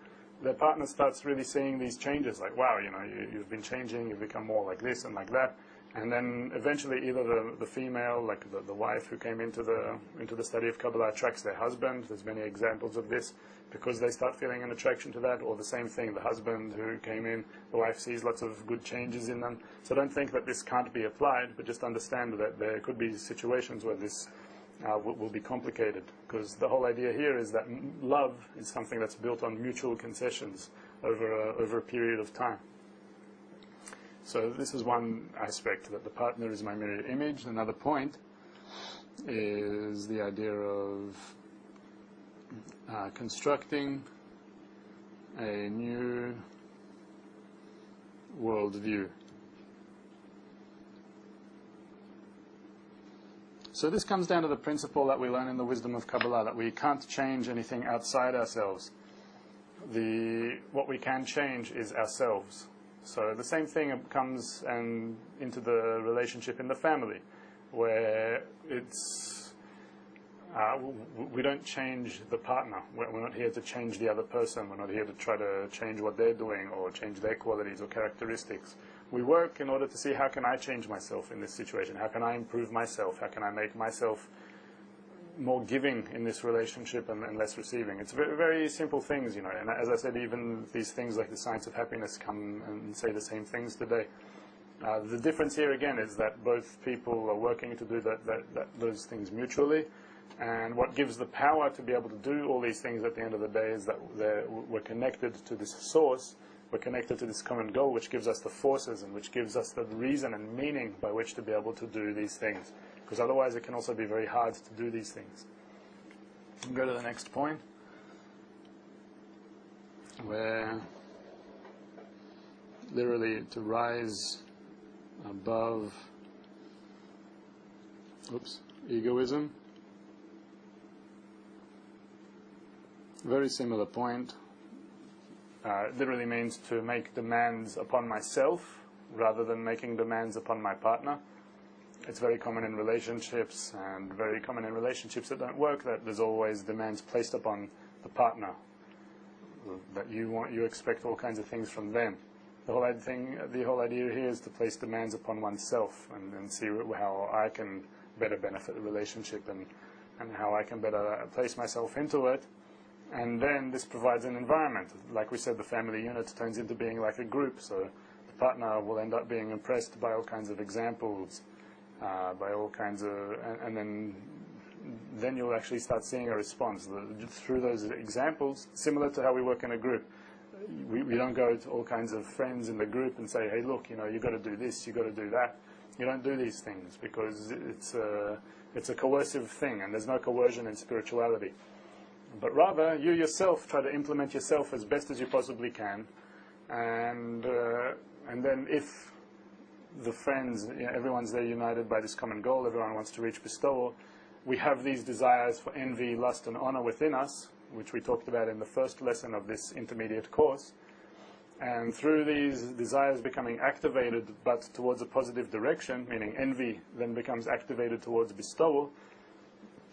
their partner starts really seeing these changes, like, wow, you've been changing, you've become more like this and like that. And then eventually either the female, like the wife who came into the study of Kabbalah, attracts their husband. There's many examples of this because they start feeling an attraction to that. Or the same thing, the husband who came in, the wife sees lots of good changes in them. So don't think that this can't be applied, but just understand that there could be situations where this will be complicated. Because the whole idea here is that love is something that's built on mutual concessions over a period of time. So this is one aspect, that the partner is my mirror image. Another point is the idea of constructing a new worldview. So this comes down to the principle that we learn in the wisdom of Kabbalah, that we can't change anything outside ourselves. What we can change is ourselves. So the same thing comes into the relationship in the family, where we don't change the partner. We're not here to change the other person. We're not here to try to change what they're doing or change their qualities or characteristics. We work in order to see, how can I change myself in this situation? How can I improve myself? How can I make myself more giving in this relationship and less receiving? It's very, very simple things, and as I said, even these things like the science of happiness come and say the same things today. The difference here again is that both people are working to do those things mutually, and what gives the power to be able to do all these things at the end of the day is that we're connected to this source, we're connected to this common goal, which gives us the forces and which gives us the reason and meaning by which to be able to do these things. Because otherwise it can also be very hard to do these things. We'll go to the next point, where literally to rise above egoism. Very similar point. It literally means to make demands upon myself rather than making demands upon my partner. It's very common in relationships, and very common in relationships that don't work, that there's always demands placed upon the partner, that you expect all kinds of things from them. The whole idea here is to place demands upon oneself and see how I can better benefit the relationship and how I can better place myself into it. And then this provides an environment. Like we said, the family unit turns into being like a group. So partner will end up being impressed by all kinds of examples, by all kinds of, and then you'll actually start seeing a response through those examples, similar to how we work in a group. We don't go to all kinds of friends in the group and say, hey, look, you've got to do this, you've got to do that. You don't do these things because it's a coercive thing, and there's no coercion in spirituality. But rather, you yourself try to implement yourself as best as you possibly can, and then if the friends, everyone's there united by this common goal, everyone wants to reach bestowal, we have these desires for envy, lust, and honor within us, which we talked about in the first lesson of this intermediate course. And through these desires becoming activated, but towards a positive direction, meaning envy then becomes activated towards bestowal.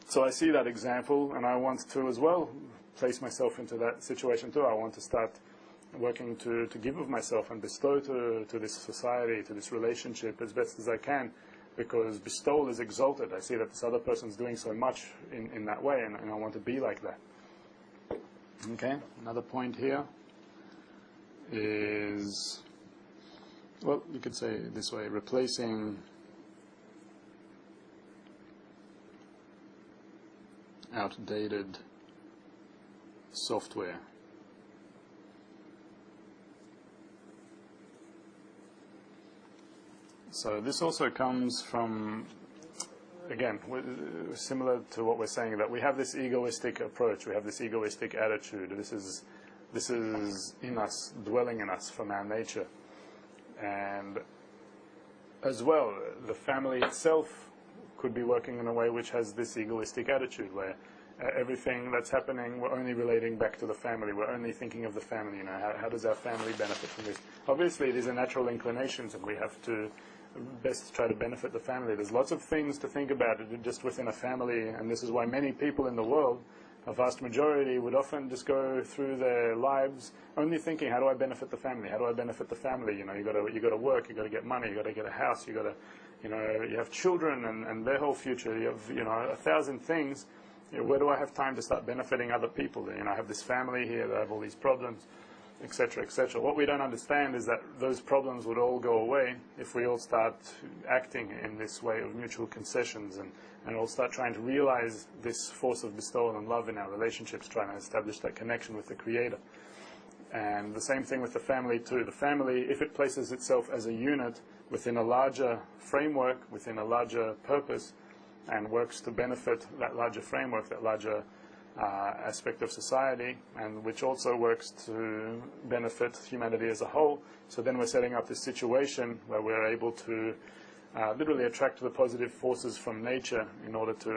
So I see that example, and I want to as well place myself into that situation too. I want to start working to give of myself and bestow to this society, to this relationship as best as I can, because bestowal is exalted. I see that this other person's doing so much in that way, and I want to be like that. Okay, another point here is, well, you could say it this way, replacing outdated software. So this also comes from, again, similar to what we're saying, that we have this egoistic approach, we have this egoistic attitude. This is in us, dwelling in us from our nature. And as well, the family itself could be working in a way which has this egoistic attitude, where everything that's happening, we're only relating back to the family, we're only thinking of the family, how does our family benefit from this? Obviously, these are natural inclinations, and we have to best try to benefit the family. There's lots of things to think about just within a family, and this is why many people in the world, a vast majority, would often just go through their lives only thinking, how do I benefit the family? How do I benefit the family? You got to work, you got to get money, you got to get a house, you got to, you have children and their whole future. You have 1,000 things. Where do I have time to start benefiting other people? I have this family here that have all these problems, etc., etc. What we don't understand is that those problems would all go away if we all start acting in this way of mutual concessions, and all start trying to realize this force of bestowal and love in our relationships, trying to establish that connection with the Creator. And the same thing with the family too. The family, if it places itself as a unit within a larger framework, within a larger purpose, and works to benefit that larger framework, that larger aspect of society, and which also works to benefit humanity as a whole. So then we're setting up this situation where we're able to literally attract the positive forces from nature in order to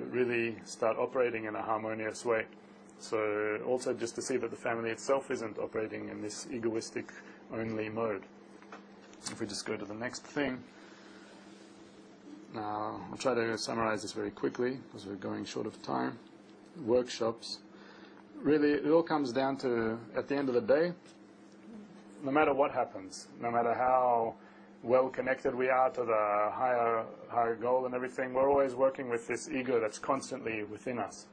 really start operating in a harmonious way. So also just to see that the family itself isn't operating in this egoistic only mode. If we just go to the next thing. Now, I'll try to summarize this very quickly because we're going short of time. Workshops. Really, it all comes down to, at the end of the day, no matter what happens, no matter how well connected we are to the higher goal and everything, we're always working with this ego that's constantly within us.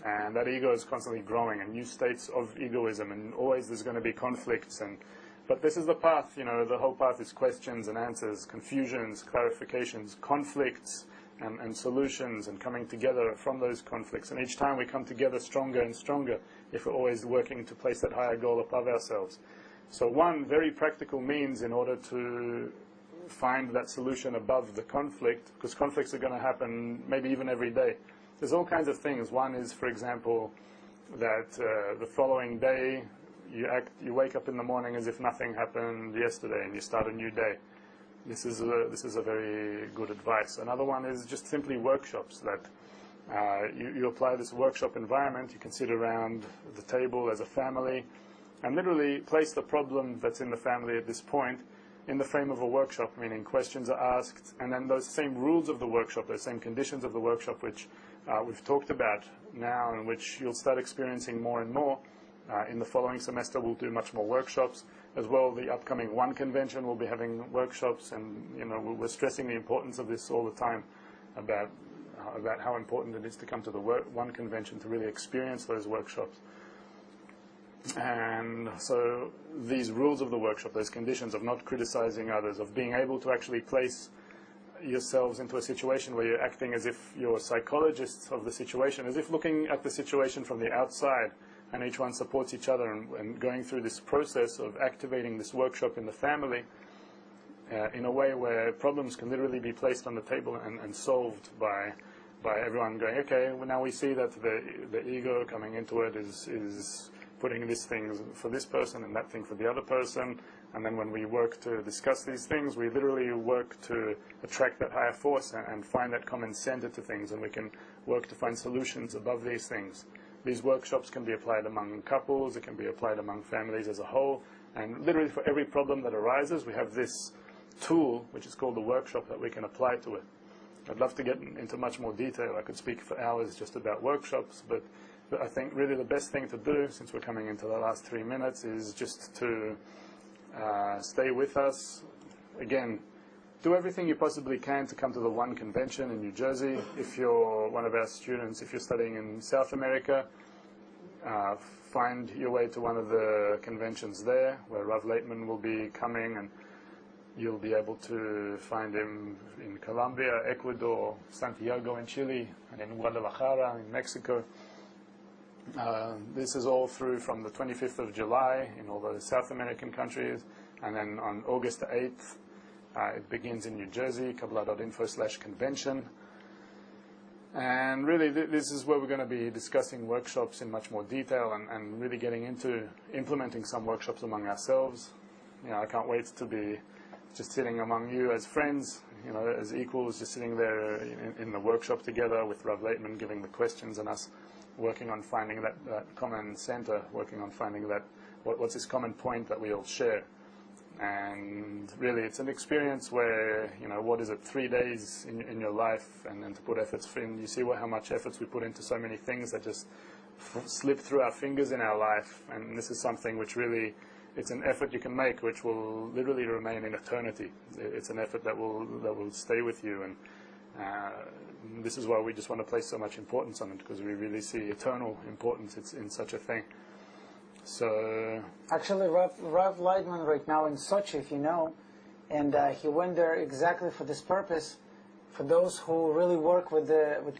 And that ego is constantly growing, and new states of egoism, and always there's going to be conflicts. But this is the path, the whole path is questions and answers, confusions, clarifications, conflicts, and solutions, and coming together from those conflicts. And each time we come together stronger and stronger if we're always working to place that higher goal above ourselves. So one very practical means in order to find that solution above the conflict, because conflicts are going to happen maybe even every day. There's all kinds of things. One is, for example, that the following day you wake up in the morning as if nothing happened yesterday and you start a new day. This is a very good advice. Another one is just simply workshops, that you apply this workshop environment, you can sit around the table as a family and literally place the problem that's in the family at this point in the frame of a workshop, meaning questions are asked, and then those same rules of the workshop, those same conditions of the workshop which we've talked about now and which you'll start experiencing more and more. In the following semester we'll do much more workshops. As well, the upcoming One Convention will be having workshops, and we're stressing the importance of this all the time about how important it is to come to the One Convention to really experience those workshops. And so these rules of the workshop, those conditions of not criticizing others, of being able to actually place yourselves into a situation where you're acting as if you're psychologists of the situation, as if looking at the situation from the outside, and each one supports each other, and going through this process of activating this workshop in the family in a way where problems can literally be placed on the table and solved by everyone going, okay, well, now we see that the ego coming into it is putting these things for this person and that thing for the other person. And then when we work to discuss these things, we literally work to attract that higher force and find that common center to things, and we can work to find solutions above these things. These workshops can be applied among couples, it can be applied among families as a whole, and literally for every problem that arises, we have this tool, which is called the workshop, that we can apply to it. I'd love to get into much more detail. I could speak for hours just about workshops, but I think really the best thing to do, since we're coming into the last 3 minutes, is just to stay with us. Again, do everything you possibly can to come to the One Convention in New Jersey. If you're one of our students, if you're studying in South America, find your way to one of the conventions there, where Rav Leitman will be coming, and you'll be able to find him in Colombia, Ecuador, Santiago in Chile, and in Guadalajara in Mexico. This is all through from the 25th of July in all the South American countries, and then on August the 8th, it begins in New Jersey, Kabbalah.info/convention. And really, this is where we're going to be discussing workshops in much more detail, and really getting into implementing some workshops among ourselves. I can't wait to be just sitting among you as friends, as equals, just sitting there in the workshop together with Rav Leitman giving the questions, and us working on finding that common center, working on finding that what's this common point that we all share. And really, it's an experience where, what is it, 3 days in your life, and then to put efforts in. You see how much efforts we put into so many things that just slip through our fingers in our life. And this is something which really, it's an effort you can make which will literally remain in eternity. It's an effort that will stay with you. And this is why we just want to place so much importance on it, because we really see eternal importance in such a thing. So actually, Rav Leitman right now in Sochi, if you know, and he went there exactly for this purpose, for those who really work with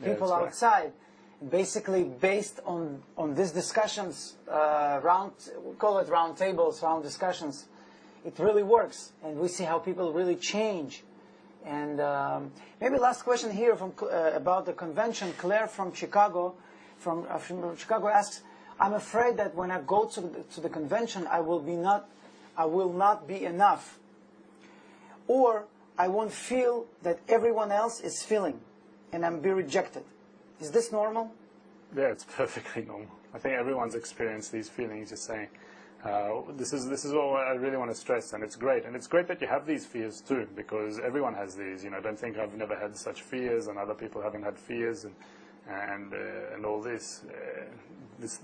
people outside. Right. Basically, based on these discussions, we call it round tables, round discussions, it really works, and we see how people really change. And maybe last question here about the convention. Claire from Chicago, asks, I'm afraid that when I go to the convention, I will not be enough, or I won't feel that everyone else is feeling, and I'm be rejected. Is this normal? Yeah, it's perfectly normal. I think everyone's experienced these feelings. You're saying, this is what I really want to stress, and it's great. And it's great that you have these fears too, because everyone has these. Don't think I've never had such fears, and other people haven't had fears, and all this.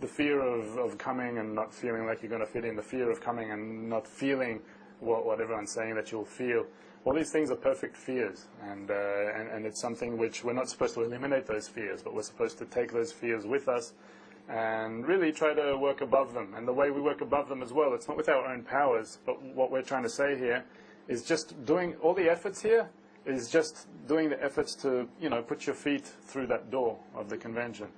The fear of coming and not feeling like you're going to fit in, the fear of coming and not feeling what everyone's saying that you'll feel. All these things are perfect fears, and it's something which we're not supposed to eliminate those fears, but we're supposed to take those fears with us and really try to work above them. And the way we work above them as well, it's not with our own powers, but what we're trying to say here is just doing all the efforts here, is just doing the efforts to, put your feet through that door of the convention.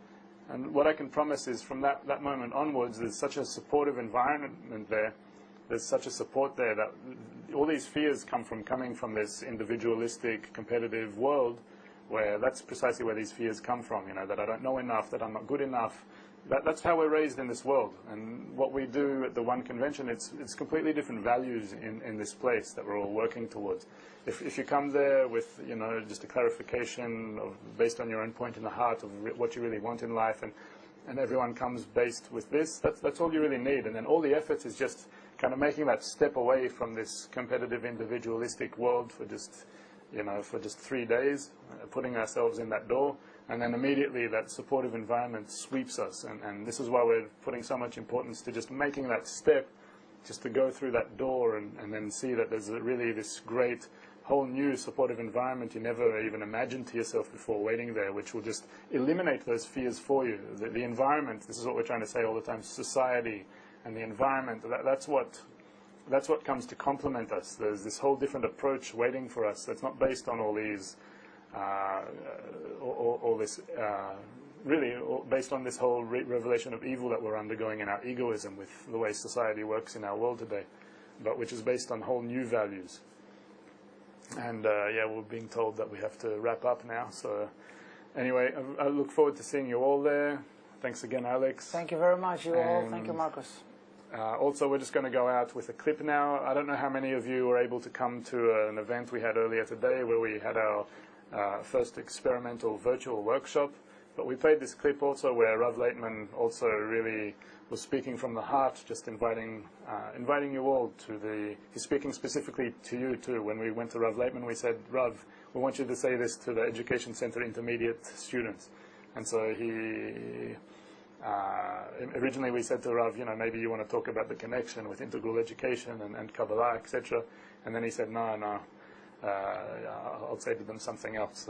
And what I can promise is from that moment onwards, there's such a supportive environment there. There's such a support there that all these fears coming from this individualistic, competitive world, where that's precisely where these fears come from, that I don't know enough, that I'm not good enough. That's how we're raised in this world. And what we do at the One Convention, it's completely different values in this place that we're all working towards. If you come there with, just a clarification based on your own point in the heart of what you really want in life, and everyone comes based with this, that's all you really need. And then all the efforts is just kind of making that step away from this competitive, individualistic world for just 3 days, putting ourselves in that door, and then immediately that supportive environment sweeps us. And this is why we're putting so much importance to just making that step, just to go through that door and then see that there's really this great whole new supportive environment you never even imagined to yourself before waiting there, which will just eliminate those fears for you. The environment, this is what we're trying to say all the time, society, and the environment, that's what comes to complement us. There's this whole different approach waiting for us that's not based on all these, all this, really based on this whole revelation of evil that we're undergoing in our egoism with the way society works in our world today, but which is based on whole new values. And yeah, we're being told that we have to wrap up now. So anyway, I look forward to seeing you all there. Thanks again, Alex. Thank you very much, you all. Thank you, Marcus. Also, we're just going to go out with a clip now. I don't know how many of you were able to come to an event we had earlier today where we had our first experimental virtual workshop. But we played this clip also where Rav Leitman also really was speaking from the heart, just inviting you all to the... He's speaking specifically to you too. When we went to Rav Leitman, we said, Rav, we want you to say this to the Education Center intermediate students. And so he... originally we said to Rav, maybe you want to talk about the connection with integral education and Kabbalah, etc. And then he said, no, I'll say to them something else.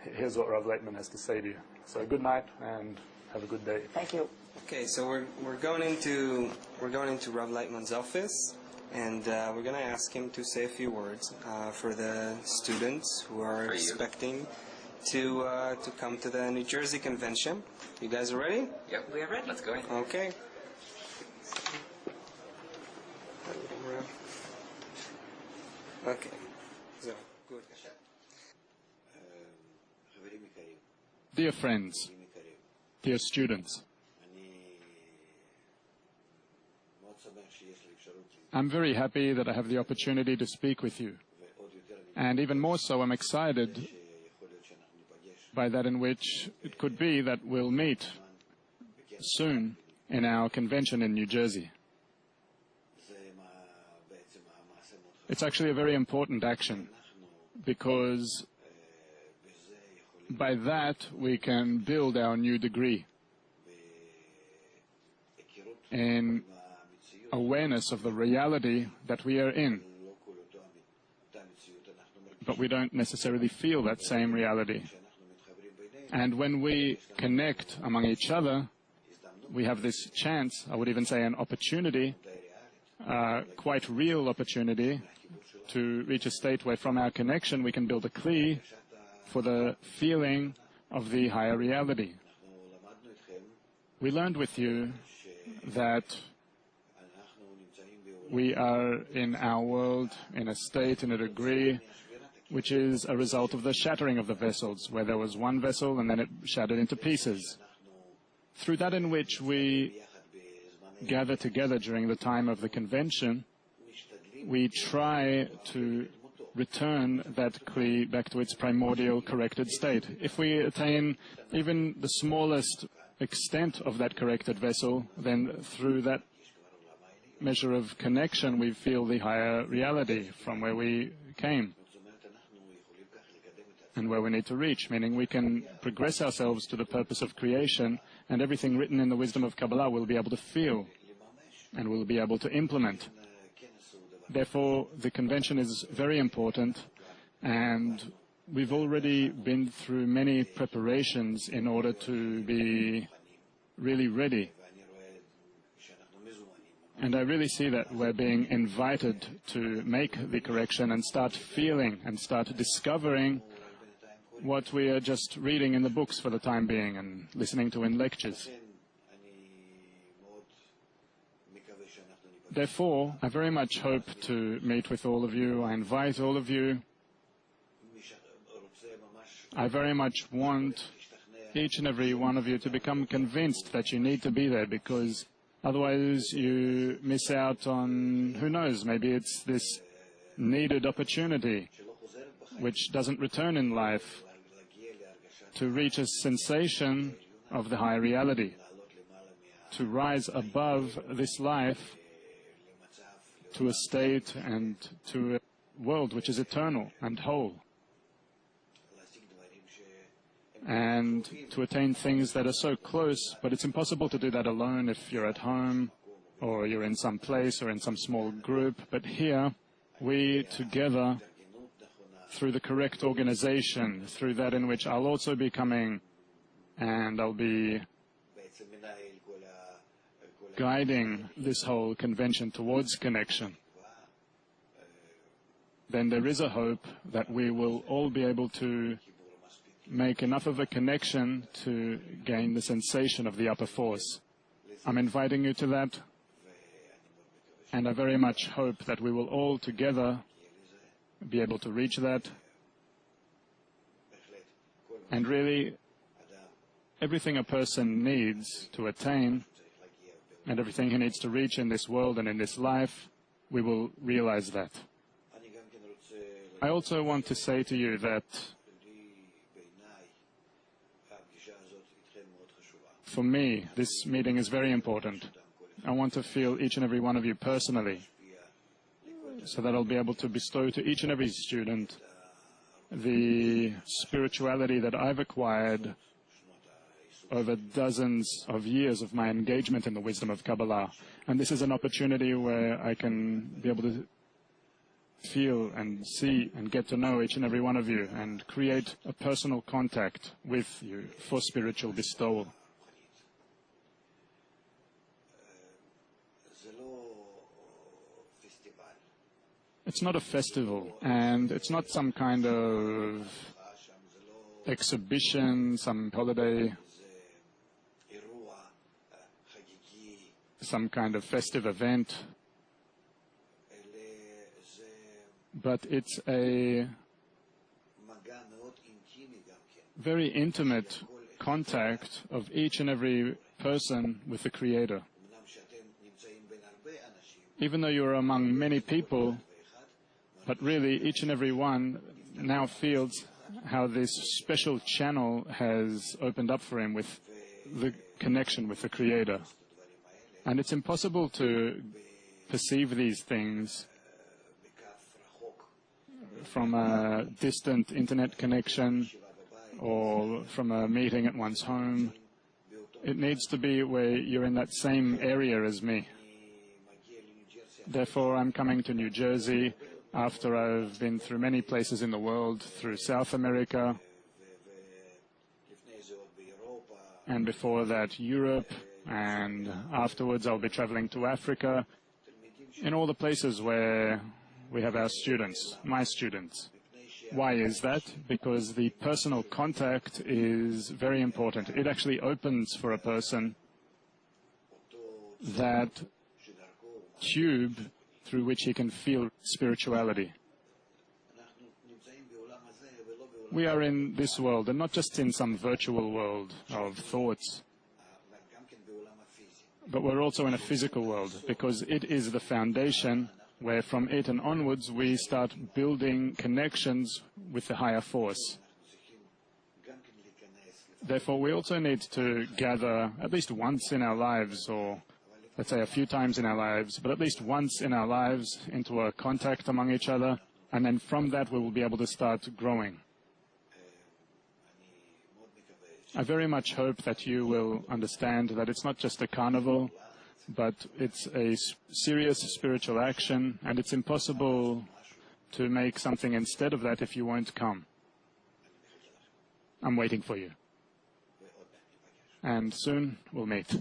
Here's what Rav Leitman has to say to you. So good night and have a good day. Thank you. Okay, so we're going into Rav Leitman's office, and we're going to ask him to say a few words for the students who are expecting to come to the New Jersey convention. You guys are ready? Yep, we are ready. Let's go in. Okay. Okay. So, good. Dear friends, dear students, I'm very happy that I have the opportunity to speak with you. And even more so, I'm excited by that in which it could be that we'll meet soon in our convention in New Jersey. It's actually a very important action because by that we can build our new degree in awareness of the reality that we are in. But we don't necessarily feel that same reality. And when we connect among each other, we have this chance, I would even say an opportunity, quite real opportunity, to reach a state where from our connection we can build a kli for the feeling of the higher reality. We learned with you that we are in our world in a state, in a degree, which is a result of the shattering of the vessels, where there was one vessel and then it shattered into pieces. Through that in which we gather together during the time of the convention, we try to return that kli back to its primordial corrected state. If we attain even the smallest extent of that corrected vessel, then through that measure of connection we feel the higher reality from where we came and where we need to reach, meaning we can progress ourselves to the purpose of creation, and everything written in the wisdom of Kabbalah we'll be able to feel and we'll be able to implement. Therefore, the convention is very important, and we've already been through many preparations in order to be really ready. And I really see that we're being invited to make the correction and start feeling and start discovering what we are just reading in the books for the time being and listening to in lectures. Therefore, I very much hope to meet with all of you. I invite all of you. I very much want each and every one of you to become convinced that you need to be there, because otherwise you miss out on, who knows, maybe it's this needed opportunity which doesn't return in life to reach a sensation of the higher reality, to rise above this life to a state and to a world which is eternal and whole, and to attain things that are so close, but it's impossible to do that alone if you're at home or you're in some place or in some small group. But here, we together, through the correct organization, through that in which I'll also be coming and I'll be guiding this whole convention towards connection, then there is a hope that we will all be able to make enough of a connection to gain the sensation of the upper force. I'm inviting you to that, and I very much hope that we will all together be able to reach that. And really, everything a person needs to attain, and everything he needs to reach in this world and in this life, we will realize that. I also want to say to you that for me, this meeting is very important. I want to feel each and every one of you personally, so that I'll be able to bestow to each and every student the spirituality that I've acquired over dozens of years of my engagement in the wisdom of Kabbalah. And this is an opportunity where I can be able to feel and see and get to know each and every one of you and create a personal contact with you for spiritual bestowal. It's not a festival, and it's not some kind of exhibition, some holiday, some kind of festive event, but it's a very intimate contact of each and every person with the Creator. Even though you're among many people, but really each and every one now feels how this special channel has opened up for him with the connection with the Creator. And it's impossible to perceive these things from a distant internet connection or from a meeting at one's home. It needs to be where you're in that same area as me. Therefore, I'm coming to New Jersey after I've been through many places in the world, through South America, and before that Europe, and afterwards I'll be traveling to Africa, in all the places where we have our students, my students. Why is that? Because the personal contact is very important. It actually opens for a person that tube through which he can feel spirituality. We are in this world, and not just in some virtual world of thoughts, but we're also in a physical world, because it is the foundation where from it and onwards we start building connections with the higher force. Therefore, we also need to gather at least once in our lives, or let's say a few times in our lives, but at least once in our lives into a contact among each other, and then from that we will be able to start growing. I very much hope that you will understand that it's not just a carnival, but it's a serious spiritual action, and it's impossible to make something instead of that if you won't come. I'm waiting for you. And soon we'll meet.